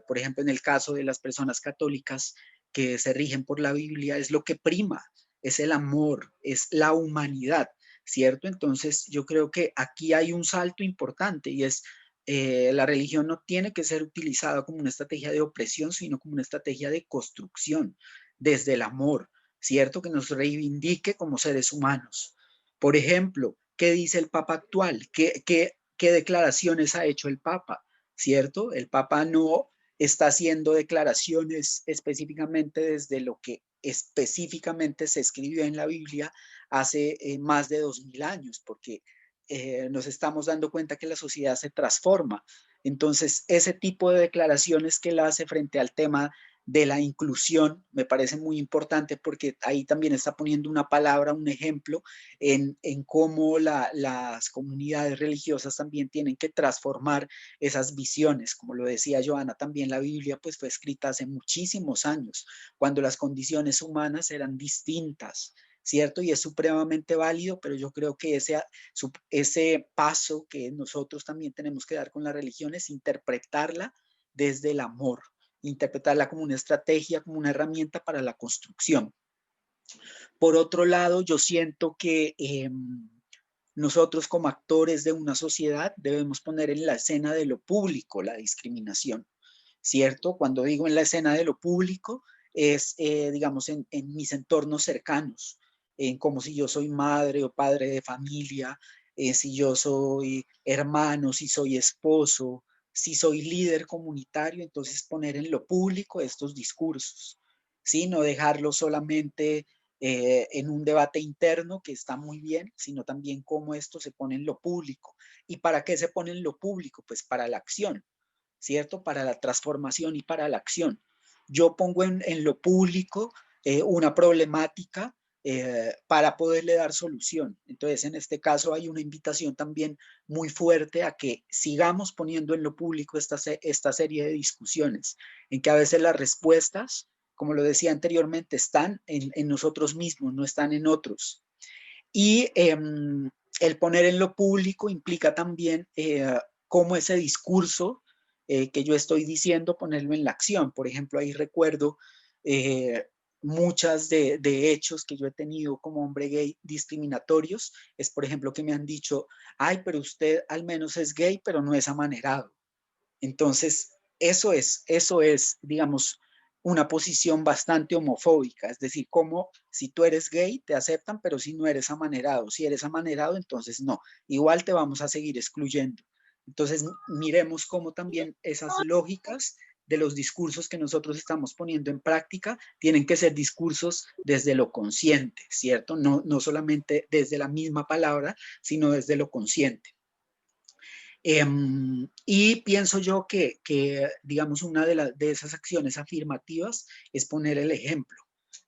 por ejemplo, en el caso de las personas católicas que se rigen por la Biblia, es lo que prima, es el amor, es la humanidad, ¿cierto? Entonces yo creo que aquí hay un salto importante y es la religión no tiene que ser utilizada como una estrategia de opresión, sino como una estrategia de construcción desde el amor, ¿cierto? Que nos reivindique como seres humanos. Por ejemplo, ¿qué dice el Papa actual? ¿Qué declaraciones ha hecho el Papa? ¿Cierto? El Papa no está haciendo declaraciones específicamente desde lo que específicamente se escribió en la Biblia hace más de 2000 años, porque nos estamos dando cuenta que la sociedad se transforma. Entonces, ese tipo de declaraciones que él hace frente al tema de la inclusión me parece muy importante porque ahí también está poniendo una palabra, un ejemplo en cómo las comunidades religiosas también tienen que transformar esas visiones. Como lo decía Joana, también la Biblia pues fue escrita hace muchísimos años, cuando las condiciones humanas eran distintas, ¿cierto? Y es supremamente válido, pero yo creo que ese paso que nosotros también tenemos que dar con la religión es interpretarla desde el amor, interpretarla como una estrategia, como una herramienta para la construcción. Por otro lado, yo siento que nosotros como actores de una sociedad debemos poner en la escena de lo público la discriminación, ¿cierto? Cuando digo en la escena de lo público es, digamos, en mis entornos cercanos. como si yo soy madre o padre de familia, si yo soy hermano, si soy esposo, si soy líder comunitario, entonces poner en lo público estos discursos, ¿sí? No dejarlo solamente en un debate interno, que está muy bien, sino también cómo esto se pone en lo público. ¿Y para qué se pone en lo público? Pues para la acción, ¿cierto? Para la transformación y para la acción. Yo pongo en lo público una problemática para poderle dar solución. Entonces, en este caso hay una invitación también muy fuerte a que sigamos poniendo en lo público esta serie de discusiones, en que a veces las respuestas, como lo decía anteriormente, están en nosotros mismos, no están en otros. Y el poner en lo público implica también cómo ese discurso que yo estoy diciendo, ponerlo en la acción. Por ejemplo, ahí recuerdo muchas de hechos que yo he tenido como hombre gay discriminatorios. Es, por ejemplo, que me han dicho, ay, pero usted al menos es gay, pero no es amanerado. Entonces, eso es, digamos, una posición bastante homofóbica, es decir, como si tú eres gay te aceptan, pero si no eres amanerado, si eres amanerado, entonces no, igual te vamos a seguir excluyendo. Entonces, miremos cómo también esas lógicas de los discursos que nosotros estamos poniendo en práctica tienen que ser discursos desde lo consciente, ¿cierto? No solamente desde la misma palabra, sino desde lo consciente. Y pienso yo que digamos, una de esas acciones afirmativas es poner el ejemplo.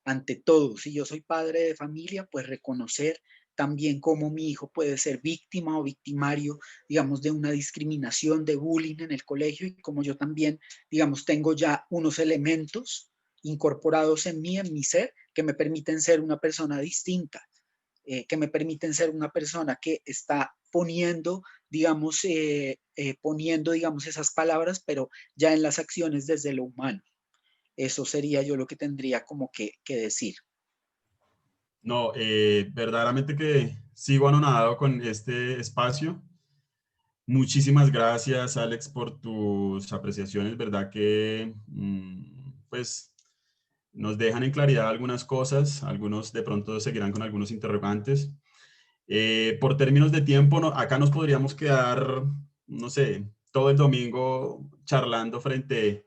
Ante todo, si yo soy padre de familia, pues reconocer también cómo mi hijo puede ser víctima o victimario, digamos, de una discriminación, de bullying en el colegio, y como yo también, digamos, tengo ya unos elementos incorporados en mí, en mi ser, que me permiten ser una persona distinta. Que me permiten ser una persona que está poniendo, digamos, esas palabras, pero ya en las acciones desde lo humano. Eso sería yo lo que tendría como que decir. No, verdaderamente que sigo anonadado con este espacio. Muchísimas gracias, Alex, por tus apreciaciones, ¿verdad? Que, pues, nos dejan en claridad algunas cosas, algunos de pronto seguirán con algunos interrogantes. Por términos de tiempo, acá nos podríamos quedar, no sé, todo el domingo charlando frente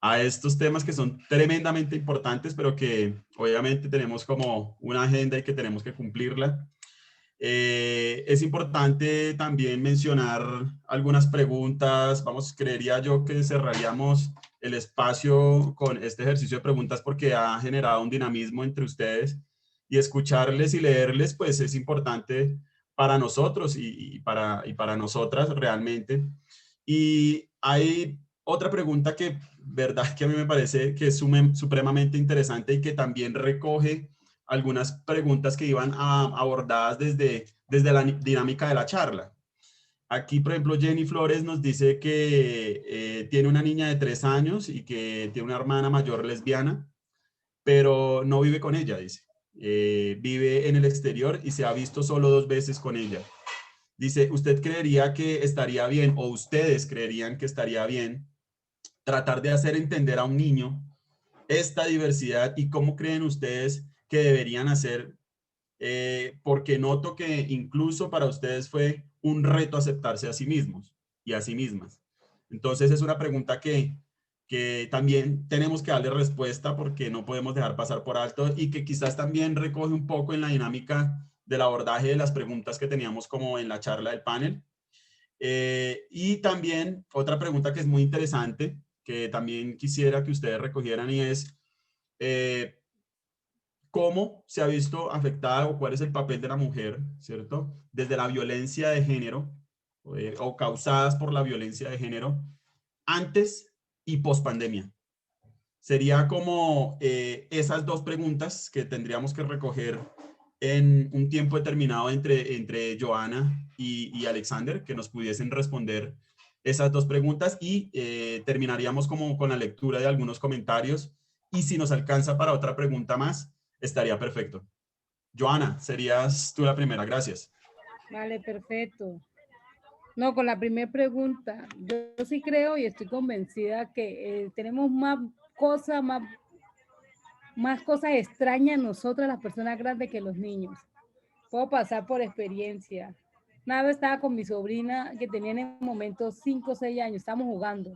a estos temas que son tremendamente importantes, pero que obviamente tenemos como una agenda y que tenemos que cumplirla. Es importante también mencionar algunas preguntas. Vamos, creería yo que cerraríamos el espacio con este ejercicio de preguntas porque ha generado un dinamismo entre ustedes y escucharles y leerles, pues es importante para nosotros y para nosotras realmente. Y hay otra pregunta que, verdad, que a mí me parece que es supremamente interesante y que también recoge algunas preguntas que iban abordadas desde la dinámica de la charla. Aquí, por ejemplo, Jenny Flores nos dice que tiene una niña de 3 años y que tiene una hermana mayor lesbiana, pero no vive con ella, dice. Vive en el exterior y se ha visto solo 2 veces con ella. Dice, ¿usted creería que estaría bien o ustedes creerían que estaría bien tratar de hacer entender a un niño esta diversidad y cómo creen ustedes que deberían hacer? Porque noto que incluso para ustedes fue un reto aceptarse a sí mismos y a sí mismas. Entonces es una pregunta que también tenemos que darle respuesta porque no podemos dejar pasar por alto y que quizás también recoge un poco en la dinámica del abordaje de las preguntas que teníamos como en la charla del panel. Y también otra pregunta que es muy interesante, que también quisiera que ustedes recogieran y es, ¿cómo se ha visto afectada o cuál es el papel de la mujer, ¿cierto? Desde la violencia de género o causadas por la violencia de género antes y post pandemia. Sería como esas dos preguntas que tendríamos que recoger en un tiempo determinado entre Joana y Alexander, que nos pudiesen responder esas dos preguntas y terminaríamos como con la lectura de algunos comentarios y si nos alcanza para otra pregunta más, estaría perfecto. Joana, serías tú la primera, gracias. Vale, perfecto. No, con la primera pregunta, yo sí creo y estoy convencida que tenemos más cosas, más más cosas extrañas nosotras las personas grandes que los niños. Puedo pasar por experiencia. Una vez estaba con mi sobrina que tenía en el momento 5 o 6 años, estábamos jugando.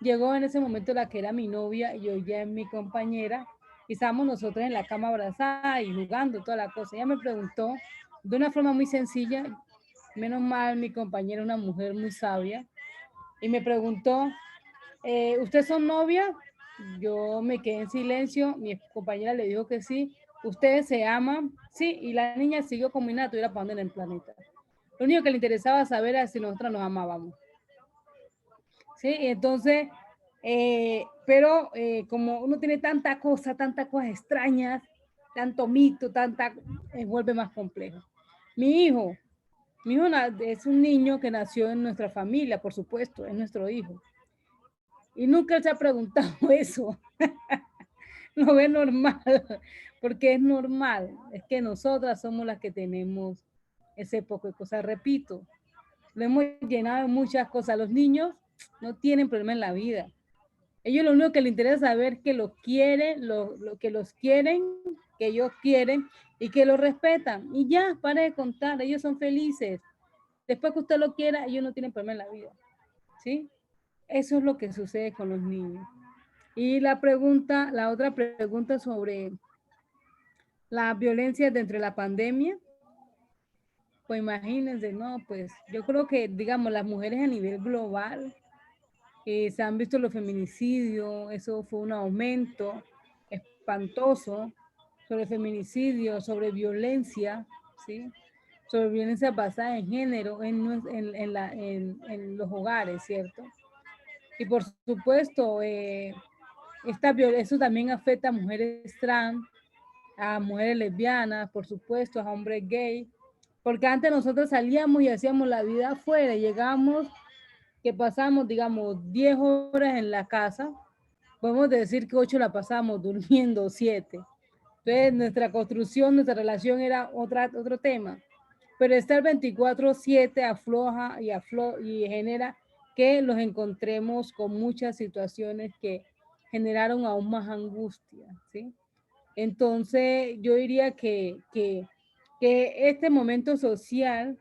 Llegó en ese momento la que era mi novia y yo ya mi compañera y estábamos nosotros en la cama abrazadas y jugando toda la cosa. Ella me preguntó de una forma muy sencilla, menos mal mi compañera, una mujer muy sabia, y me preguntó, ¿ustedes son novias? Yo me quedé en silencio, mi compañera le dijo que sí. ¿Ustedes se aman? Sí, y la niña siguió como si nada tuviera para dónde en el planeta. Lo único que le interesaba saber era si nosotros nos amábamos. Sí, entonces, pero como uno tiene tantas cosas extrañas, tanto mito, vuelve más complejo. Mi hijo es un niño que nació en nuestra familia, por supuesto, es nuestro hijo. Y nunca se ha preguntado eso. Lo ve normal, porque es normal. Es que nosotras somos las que tenemos ese poco de cosas. Repito, lo hemos llenado de muchas cosas. Los niños no tienen problema en la vida. Ellos lo único que les interesa es saber que los quieren, que los quieren, que ellos quieren y que los respetan. Y ya, pare de contar, ellos son felices. Después que usted lo quiera, ellos no tienen problema en la vida. ¿Sí? Eso es lo que sucede con los niños. Y la otra pregunta sobre la violencia dentro de la pandemia, pues imagínense, ¿no? Pues yo creo que, digamos, las mujeres a nivel global, se han visto los feminicidios, eso fue un aumento espantoso sobre feminicidio, sobre violencia, ¿sí? Sobre violencia basada en género en los hogares, ¿cierto? Y por supuesto, eso también afecta a mujeres trans, a mujeres lesbianas, por supuesto, a hombres gay, porque antes nosotros salíamos y hacíamos la vida afuera, llegábamos, que pasamos, digamos, 10 horas en la casa, podemos decir que 8 la pasamos durmiendo, 7. Entonces, nuestra construcción, nuestra relación era otro tema. Pero estar 24/7 afloja y genera que los encontremos con muchas situaciones que generaron aún más angustia, ¿sí? Entonces, yo diría que este momento social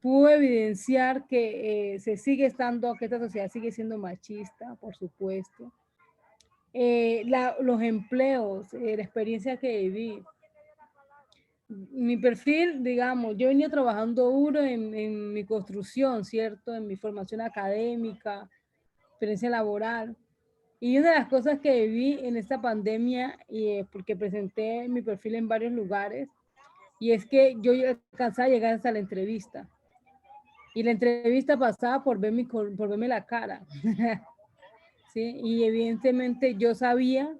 pudo evidenciar que se sigue estando, que esta sociedad sigue siendo machista, por supuesto. Los empleos, la experiencia que viví. Mi perfil, digamos, yo venía trabajando duro en mi construcción, ¿cierto? En mi formación académica, experiencia laboral. Y una de las cosas que viví en esta pandemia, porque presenté mi perfil en varios lugares, y es que yo alcanzaba a llegar hasta la entrevista. Y la entrevista pasaba por verme la cara. ¿Sí? Y evidentemente yo sabía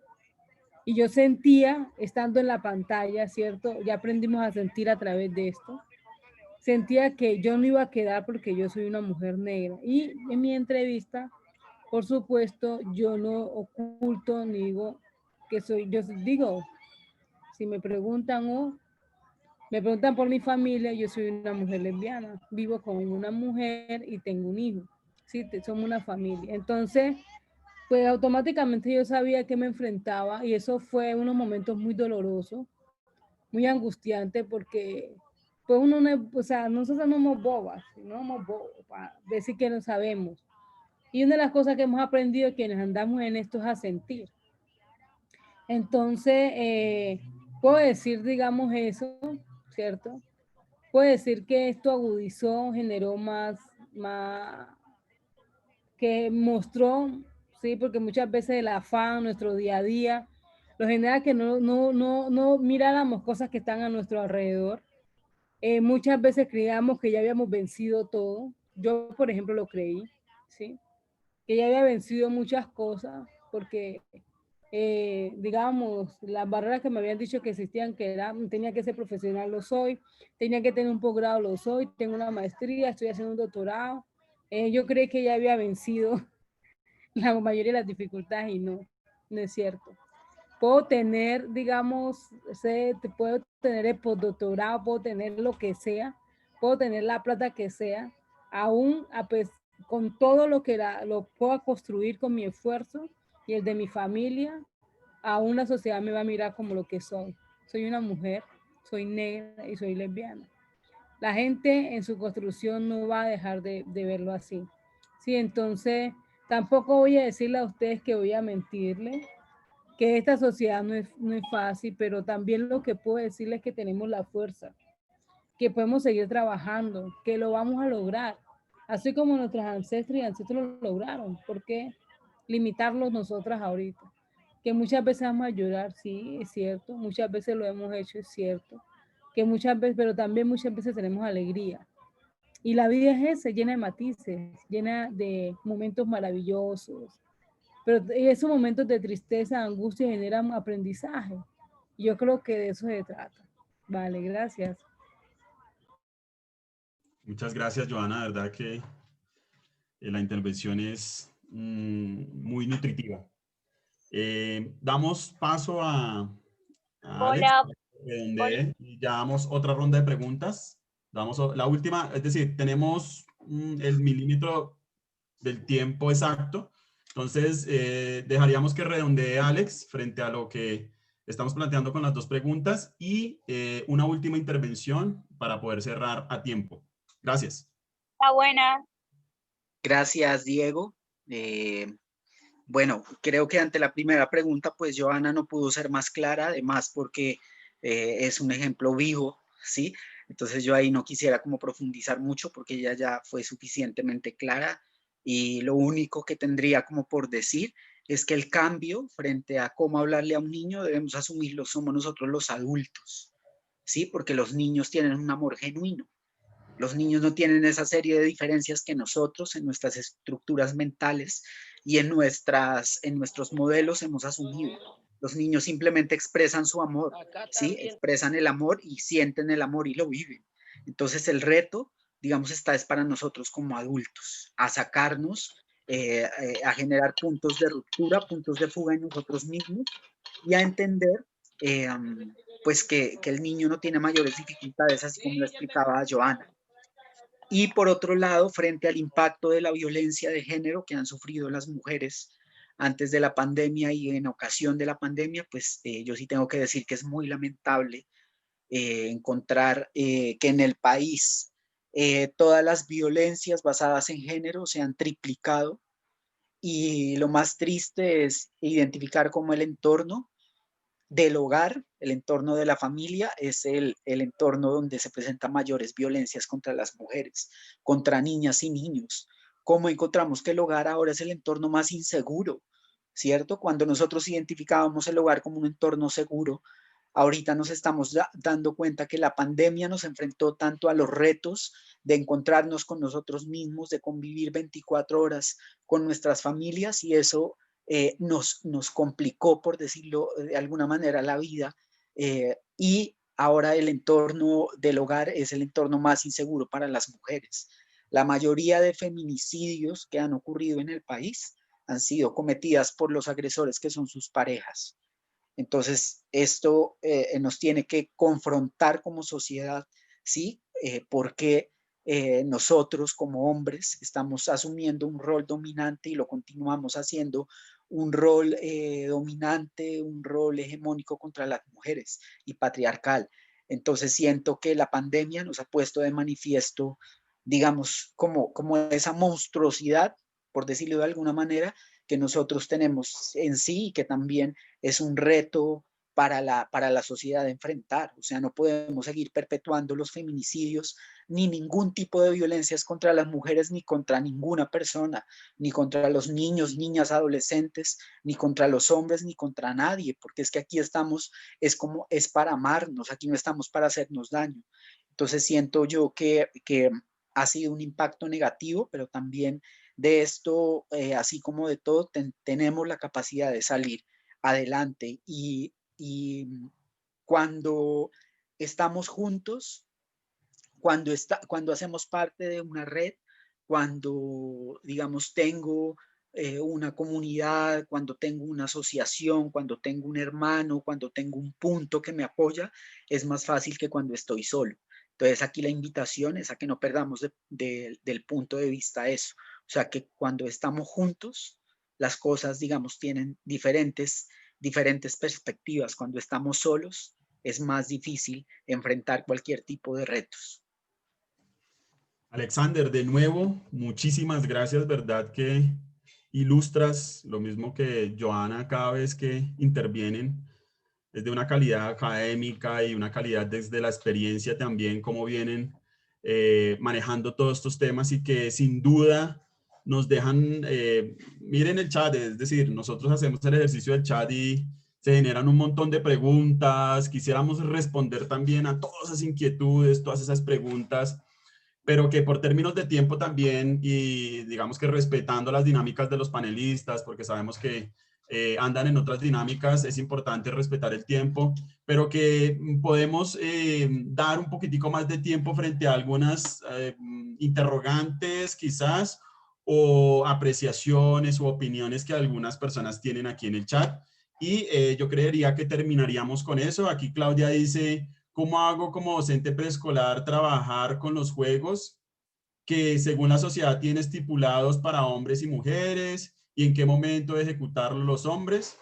y yo sentía, estando en la pantalla, ¿cierto? Ya aprendimos a sentir a través de esto. Sentía que yo no iba a quedar porque yo soy una mujer negra. Y en mi entrevista, por supuesto, yo no oculto ni digo que soy, yo digo, si me preguntan por mi familia, yo soy una mujer lesbiana, vivo con una mujer y tengo un hijo, sí, somos una familia. Entonces, pues automáticamente yo sabía que me enfrentaba y eso fue unos momentos muy dolorosos, muy angustiantes porque pues uno no, o sea, nosotros no somos bobas, no somos bobos para decir que no sabemos. Y una de las cosas que hemos aprendido quienes andamos en esto es a sentir. Entonces, puedo decir, digamos, eso, ¿cierto? Puedo decir que esto agudizó, generó más, que mostró, sí, porque muchas veces el afán, nuestro día a día, lo genera que no miráramos cosas que están a nuestro alrededor. Muchas veces creíamos que ya habíamos vencido todo. Yo, por ejemplo, lo creí, ¿sí? Que ya había vencido muchas cosas, porque, digamos, las barreras que me habían dicho que existían, que tenía que ser profesional, lo soy, tenía que tener un posgrado, lo soy, tengo una maestría, estoy haciendo un doctorado. Yo creí que ya había vencido la mayoría de las dificultades y no es cierto. Puedo tener, digamos, puedo tener el postdoctorado, puedo tener lo que sea, puedo tener la plata que sea, aún con todo lo que lo puedo construir con mi esfuerzo y el de mi familia, aún la sociedad me va a mirar como lo que soy. Soy una mujer, soy negra y soy lesbiana. La gente en su construcción no va a dejar de verlo así. Sí, entonces tampoco voy a decirle a ustedes que voy a mentirle, que esta sociedad no es fácil, pero también lo que puedo decirles es que tenemos la fuerza, que podemos seguir trabajando, que lo vamos a lograr, así como nuestros ancestros y ancestros lo lograron. ¿Por qué limitarlos nosotras ahorita? Que muchas veces vamos a llorar, sí, es cierto, muchas veces lo hemos hecho, es cierto, que muchas veces, pero también muchas veces tenemos alegría. Y la vida es esa, llena de matices, llena de momentos maravillosos, pero esos momentos de tristeza, angustia generan aprendizaje. Yo creo que de eso se trata. Vale, gracias. Muchas gracias, Joana. De verdad que la intervención es muy nutritiva. Damos paso a Alex, Hola, donde ya damos otra ronda de preguntas. Damos la última, es decir, tenemos el milímetro del tiempo exacto. Entonces, dejaríamos que redondee Alex frente a lo que estamos planteando con las dos preguntas y una última intervención para poder cerrar a tiempo. Gracias. está buena. Gracias, Diego. Bueno, creo que ante la primera pregunta, pues Joana no pudo ser más clara, además porque es un ejemplo vivo, ¿sí? Entonces yo ahí no quisiera como profundizar mucho porque ella ya fue suficientemente clara y lo único que tendría como por decir es que el cambio frente a cómo hablarle a un niño debemos asumirlo, somos nosotros los adultos, ¿sí? Porque los niños tienen un amor genuino. Los niños no tienen esa serie de diferencias que nosotros en nuestras estructuras mentales y en nuestros modelos hemos asumido. Los niños simplemente expresan su amor, ¿sí? Expresan el amor y sienten el amor y lo viven. Entonces el reto, digamos, es para nosotros como adultos, a sacarnos, a generar puntos de ruptura, puntos de fuga en nosotros mismos y a entender pues que el niño no tiene mayores dificultades, así como lo explicaba Joana. Y por otro lado, frente al impacto de la violencia de género que han sufrido las mujeres antes de la pandemia y en ocasión de la pandemia, pues yo sí tengo que decir que es muy lamentable encontrar que en el país todas las violencias basadas en género se han triplicado y lo más triste es identificar cómo el entorno del hogar, el entorno de la familia, es el entorno donde se presentan mayores violencias contra las mujeres, contra niñas y niños. ¿Cómo encontramos que el hogar ahora es el entorno más inseguro? ¿Cierto? Cuando nosotros identificábamos el hogar como un entorno seguro, ahorita nos estamos dando cuenta que la pandemia nos enfrentó tanto a los retos de encontrarnos con nosotros mismos, de convivir 24 horas con nuestras familias y eso nos complicó, por decirlo de alguna manera, la vida y ahora el entorno del hogar es el entorno más inseguro para las mujeres. La mayoría de feminicidios que han ocurrido en el país han sido cometidas por los agresores que son sus parejas. Entonces, esto nos tiene que confrontar como sociedad, ¿sí? Porque nosotros como hombres estamos asumiendo un rol dominante y lo continuamos haciendo un rol dominante, un rol hegemónico contra las mujeres y patriarcal. Entonces siento que la pandemia nos ha puesto de manifiesto, digamos, como esa monstruosidad, por decirlo de alguna manera, que nosotros tenemos en sí y que también es un reto para la sociedad de enfrentar. O sea, no podemos seguir perpetuando los feminicidios ni ningún tipo de violencias contra las mujeres, ni contra ninguna persona, ni contra los niños, niñas, adolescentes, ni contra los hombres, ni contra nadie, porque es que aquí estamos, es para amarnos, aquí no estamos para hacernos daño. Entonces siento yo que ha sido un impacto negativo, pero también de esto, así como de todo, tenemos la capacidad de salir adelante y cuando estamos juntos, cuando hacemos parte de una red, cuando, digamos, tengo una comunidad, cuando tengo una asociación, cuando tengo un hermano, cuando tengo un punto que me apoya, es más fácil que cuando estoy solo. Entonces aquí la invitación es a que no perdamos del punto de vista eso. O sea, que cuando estamos juntos, las cosas, digamos, tienen diferentes diferentes perspectivas. Cuando estamos solos, es más difícil enfrentar cualquier tipo de retos. Alexander, de nuevo, muchísimas gracias, ¿verdad? Que ilustras lo mismo que Joana cada vez que intervienen. Es de una calidad académica y una calidad desde la experiencia también, cómo vienen manejando todos estos temas y que sin duda nos dejan, miren el chat, es decir, nosotros hacemos el ejercicio del chat y se generan un montón de preguntas, quisiéramos responder también a todas esas inquietudes, todas esas preguntas, pero que por términos de tiempo también y digamos que respetando las dinámicas de los panelistas, porque sabemos que andan en otras dinámicas, es importante respetar el tiempo, pero que podemos dar un poquitico más de tiempo frente a algunas interrogantes quizás o apreciaciones u opiniones que algunas personas tienen aquí en el chat. Y yo creería que terminaríamos con eso. Aquí Claudia dice, ¿cómo hago como docente preescolar trabajar con los juegos que según la sociedad tiene estipulados para hombres y mujeres? ¿Y en qué momento ejecutarlo los hombres?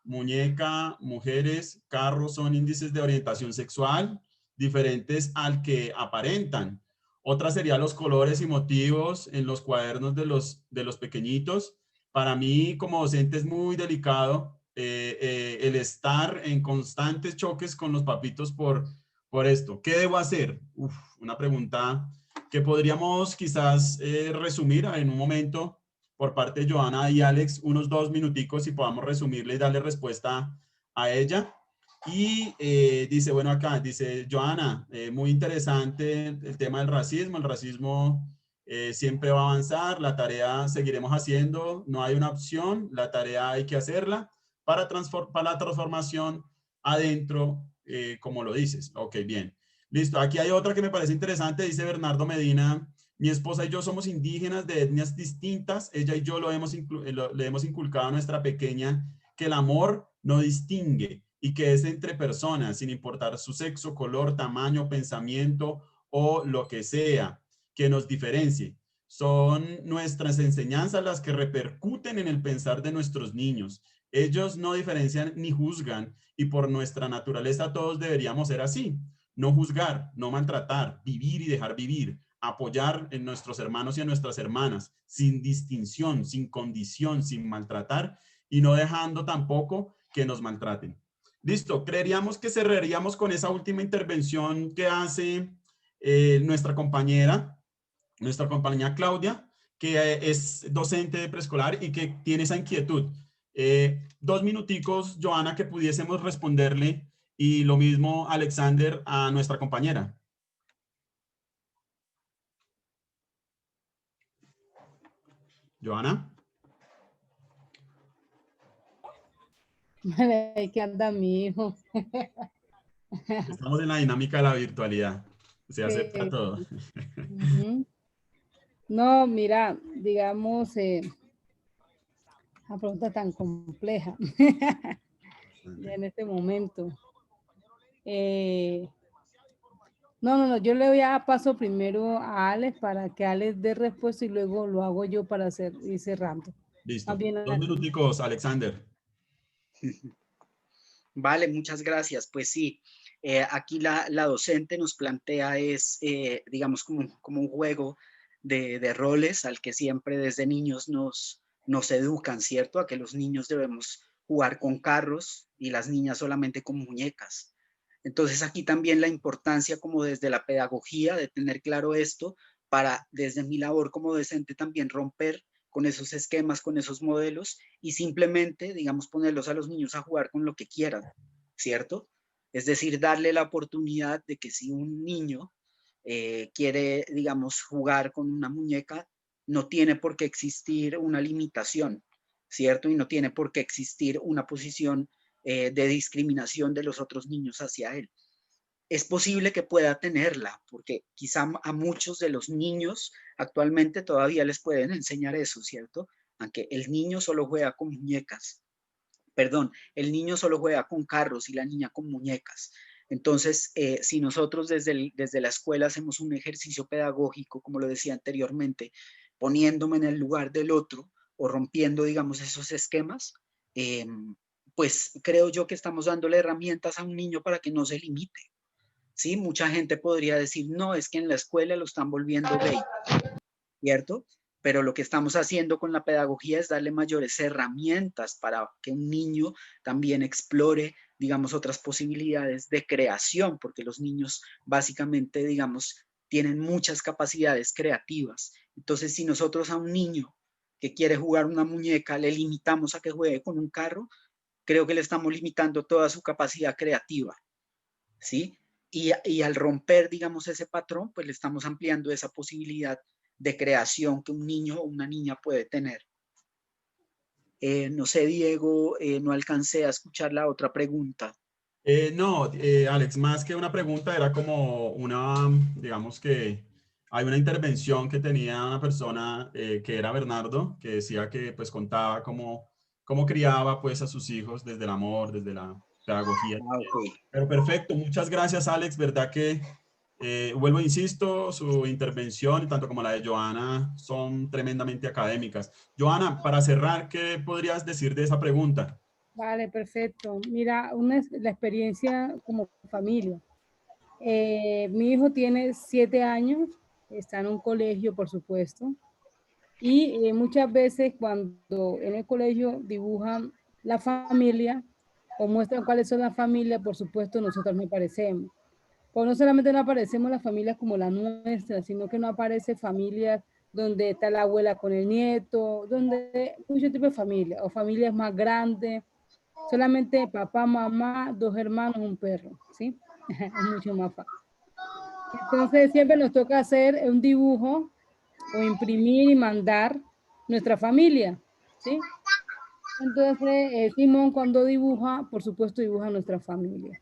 Muñeca, mujeres, carros son índices de orientación sexual diferentes al que aparentan. Otra sería los colores y motivos en los cuadernos de los pequeñitos. Para mí como docente es muy delicado el estar en constantes choques con los papitos por esto. ¿Qué debo hacer? Uf, una pregunta que podríamos quizás resumir en un momento por parte de Joana y Alex, unos 2 minuticos y podamos resumirle y darle respuesta a ella. Y dice, bueno, acá dice Joana, muy interesante el tema del racismo. El racismo siempre va a avanzar, la tarea seguiremos haciendo, no hay una opción, la tarea hay que hacerla para la transformación adentro, como lo dices. Ok, bien. Listo, aquí hay otra que me parece interesante, dice Bernardo Medina, mi esposa y yo somos indígenas de etnias distintas, ella y yo le hemos inculcado a nuestra pequeña que el amor no distingue y que es entre personas, sin importar su sexo, color, tamaño, pensamiento o lo que sea que nos diferencie. Son nuestras enseñanzas las que repercuten en el pensar de nuestros niños. Ellos no diferencian ni juzgan y por nuestra naturaleza todos deberíamos ser así. No juzgar, no maltratar, vivir y dejar vivir, apoyar en nuestros hermanos y en nuestras hermanas, sin distinción, sin condición, sin maltratar y no dejando tampoco que nos maltraten. Listo, creeríamos que cerraríamos con esa última intervención que hace nuestra compañera Claudia, que es docente de preescolar y que tiene esa inquietud. 2 minuticos, Joana, que pudiésemos responderle. Y lo mismo, Alexander, a nuestra compañera. Joana. ¿Qué anda mi hijo? Estamos en la dinámica de la virtualidad. Se acepta todo. No, mira, digamos, una pregunta tan compleja ya en este momento. No, yo le voy a paso primero a Alex para que Alex dé respuesta y luego lo hago yo para ir cerrando. Listo. 2 minuticos, Alexander. Vale, muchas gracias. Pues sí, aquí la docente nos plantea digamos, como un juego de roles al que siempre desde niños nos educan, ¿cierto? A que los niños debemos jugar con carros y las niñas solamente con muñecas. Entonces aquí también la importancia como desde la pedagogía de tener claro esto para desde mi labor como docente también romper con esos esquemas, con esos modelos y simplemente, digamos, ponerlos a los niños a jugar con lo que quieran, ¿cierto? Es decir, darle la oportunidad de que si un niño quiere, digamos, jugar con una muñeca, no tiene por qué existir una limitación, ¿cierto? Y no tiene por qué existir una posición de discriminación de los otros niños hacia él. Es posible que pueda tenerla, porque quizá a muchos de los niños actualmente todavía les pueden enseñar eso, ¿cierto? Aunque el niño solo juega con muñecas. Perdón, el niño solo juega con carros y la niña con muñecas. Entonces, si nosotros desde la escuela hacemos un ejercicio pedagógico, como lo decía anteriormente, poniéndome en el lugar del otro o rompiendo, digamos, esos esquemas, pues creo yo que estamos dándole herramientas a un niño para que no se limite. ¿Sí? Mucha gente podría decir, no, es que en la escuela lo están volviendo gay, ¿cierto? Pero lo que estamos haciendo con la pedagogía es darle mayores herramientas para que un niño también explore, digamos, otras posibilidades de creación, porque los niños básicamente, digamos, tienen muchas capacidades creativas. Entonces, si nosotros a un niño que quiere jugar una muñeca le limitamos a que juegue con un carro, creo que le estamos limitando toda su capacidad creativa, ¿sí? Y al romper, digamos, ese patrón, pues le estamos ampliando esa posibilidad de creación que un niño o una niña puede tener. No sé, Diego, no alcancé a escuchar la otra pregunta. No, Alex, más que una pregunta, era como una, digamos que hay una intervención que tenía una persona que era Bernardo, que decía que pues contaba cómo criaba pues a sus hijos desde el amor, desde la pedagogía. Okay. Pero perfecto, muchas gracias, Alex, verdad que vuelvo, insisto, su intervención, tanto como la de Joana, son tremendamente académicas. Joana, para cerrar, ¿qué podrías decir de esa pregunta? Vale, perfecto. Mira, la experiencia como familia. Mi hijo tiene 7 años, está en un colegio, por supuesto, y muchas veces cuando en el colegio dibujan la familia o muestran cuáles son las familias, por supuesto, nosotros no aparecemos. Pues no solamente no aparecemos las familias como la nuestra, sino que no aparece familias donde está la abuela con el nieto, donde muchos tipos de familias, o familias más grandes, solamente papá, mamá, 2 hermanos, un perro, ¿sí? Es mucho más fácil. Entonces siempre nos toca hacer un dibujo o imprimir y mandar nuestra familia, ¿sí? Entonces Simón cuando dibuja, por supuesto dibuja nuestra familia.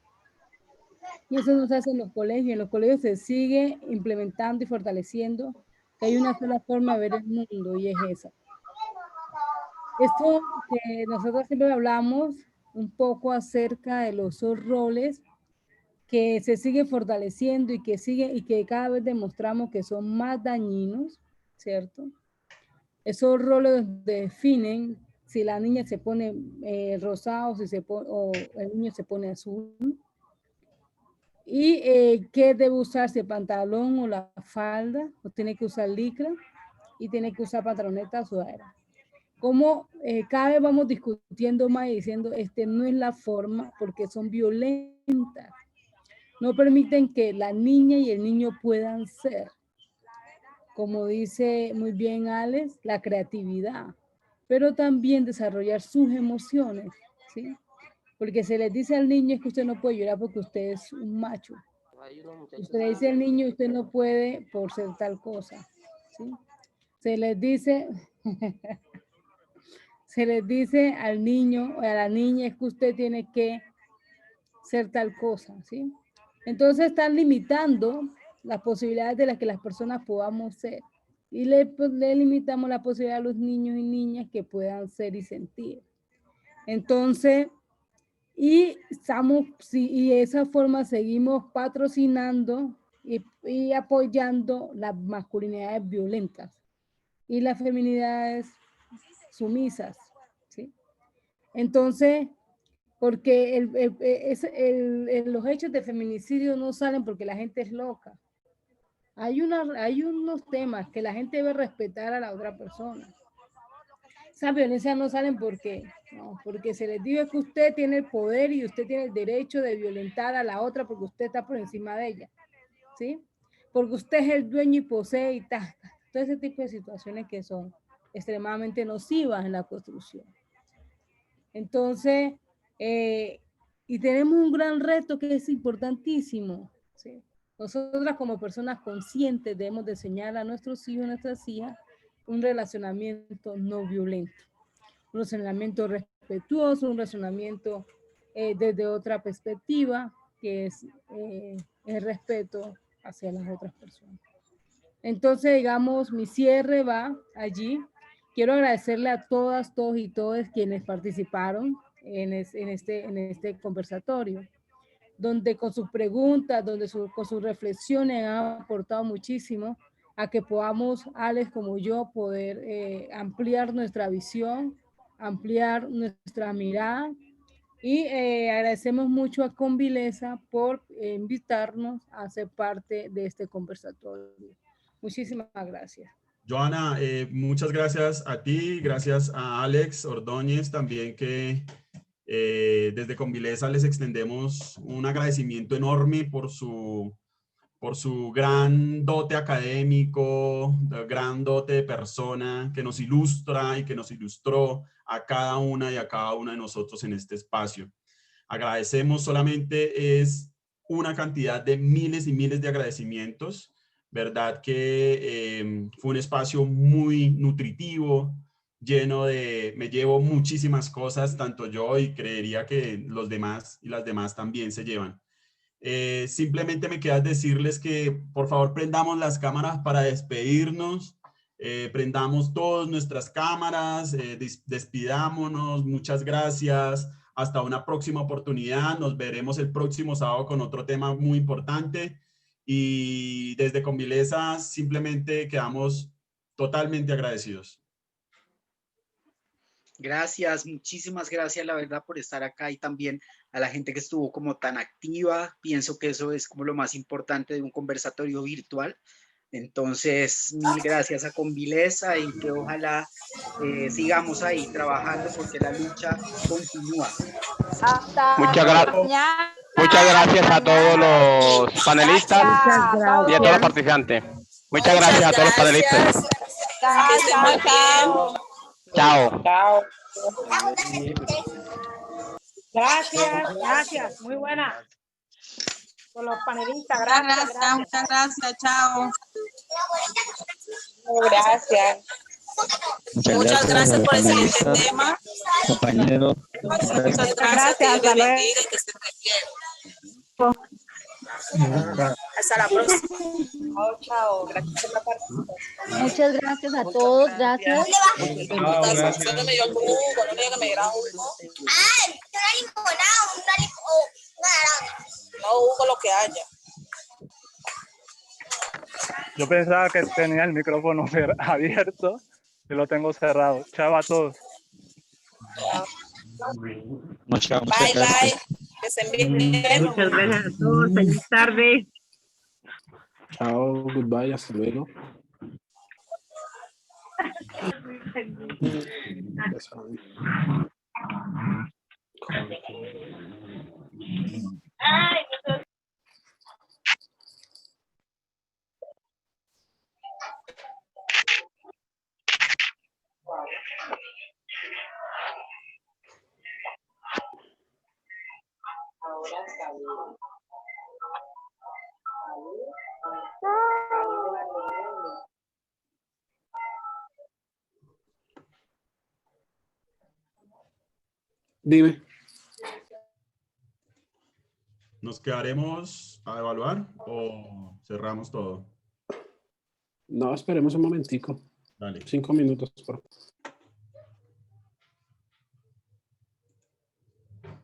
Y eso nos hace en los colegios. En los colegios se sigue implementando y fortaleciendo que hay una sola forma de ver el mundo y es esa. Esto que nosotros siempre hablamos un poco acerca de los roles que se sigue fortaleciendo y que cada vez demostramos que son más dañinos, ¿cierto? Esos roles definen si la niña se pone rosado o el niño se pone azul. Y qué debe usar, si el pantalón o la falda, o tiene que usar licra y tiene que usar pantaloneta o sudadera. Como cada vez vamos discutiendo más y diciendo, no es la forma porque son violentas. No permiten que la niña y el niño puedan ser, como dice muy bien Alex, la creatividad, pero también desarrollar sus emociones, ¿sí? Porque se les dice al niño es que usted no puede llorar porque usted es un macho. Usted le dice al niño usted no puede por ser tal cosa, ¿sí? Se les dice, se les dice al niño o a la niña es que usted tiene que ser tal cosa, ¿sí? Entonces están limitando las posibilidades de las que las personas podamos ser. Y le limitamos la posibilidad a los niños y niñas que puedan ser y sentir. Entonces, y de esa forma seguimos patrocinando y apoyando las masculinidades violentas y las feminidades sumisas, ¿sí? Entonces, porque los hechos de feminicidio no salen porque la gente es loca. Hay unos temas que la gente debe respetar a la otra persona. Esas violencias no salen porque se les dice que usted tiene el poder y usted tiene el derecho de violentar a la otra porque usted está por encima de ella, ¿sí? Porque usted es el dueño y posee y tal. Todo ese tipo de situaciones que son extremadamente nocivas en la construcción. Entonces, y tenemos un gran reto que es importantísimo, ¿sí? Nosotras como personas conscientes debemos de enseñar a nuestros hijos y nuestras hijas un relacionamiento no violento, un relacionamiento respetuoso, un relacionamiento desde otra perspectiva, que es el respeto hacia las otras personas. Entonces, digamos, mi cierre va allí. Quiero agradecerle a todas, todos y todas quienes participaron en este conversatorio, donde con sus preguntas, con sus reflexiones han aportado muchísimo a que podamos, Alex como yo, poder ampliar nuestra visión, ampliar nuestra mirada Y agradecemos mucho a Convileza por invitarnos a ser parte de este conversatorio. Muchísimas gracias. Joana, muchas gracias a ti, gracias a Alex Ordóñez también, que desde Convileza les extendemos un agradecimiento enorme por su gran dote académico, gran dote de persona que nos ilustra y que nos ilustró a cada una y a cada uno de nosotros en este espacio. Agradecemos, solamente es una cantidad de miles y miles de agradecimientos, ¿verdad? Que fue un espacio muy nutritivo, lleno de, me llevo muchísimas cosas, tanto yo y creería que los demás y las demás también se llevan. Simplemente me queda decirles que por favor prendamos las cámaras para despedirnos, prendamos todas nuestras cámaras, despidámonos, muchas gracias, hasta una próxima oportunidad, nos veremos el próximo sábado con otro tema muy importante y desde Convileza simplemente quedamos totalmente agradecidos. Gracias, muchísimas gracias, la verdad, por estar acá y también a la gente que estuvo como tan activa. Pienso que eso es como lo más importante de un conversatorio virtual. Entonces, mil gracias a Convileza y que ojalá sigamos ahí trabajando porque la lucha continúa. Muchas gracias a todos los panelistas y a todos los participantes. Muchas gracias a todos los panelistas. Chao. Chao. Gracias, muy buena. Con los panelistas, gracias. Muchas gracias, chao. Gracias. Muchas gracias por el siguiente tema. Compañero. Muchas gracias, hasta luego. Que se requiere. Hasta la próxima. Chao. Gracias por la participación. Muchas gracias a todos, gracias. Solo me dio el jugo, no me diga que me diera jugo. Una limonada, no jugo lo que haya. Yo pensaba que tenía el micrófono abierto y lo tengo cerrado. Chao a todos. Muchas Bye, gracias. bye. Que estén bien. Muchas gracias a todos. Feliz tarde. Chao, goodbye, hasta luego. Dime. ¿Nos quedaremos a evaluar o cerramos todo? No, esperemos un momentico. Dale. 5 minutos, por favor.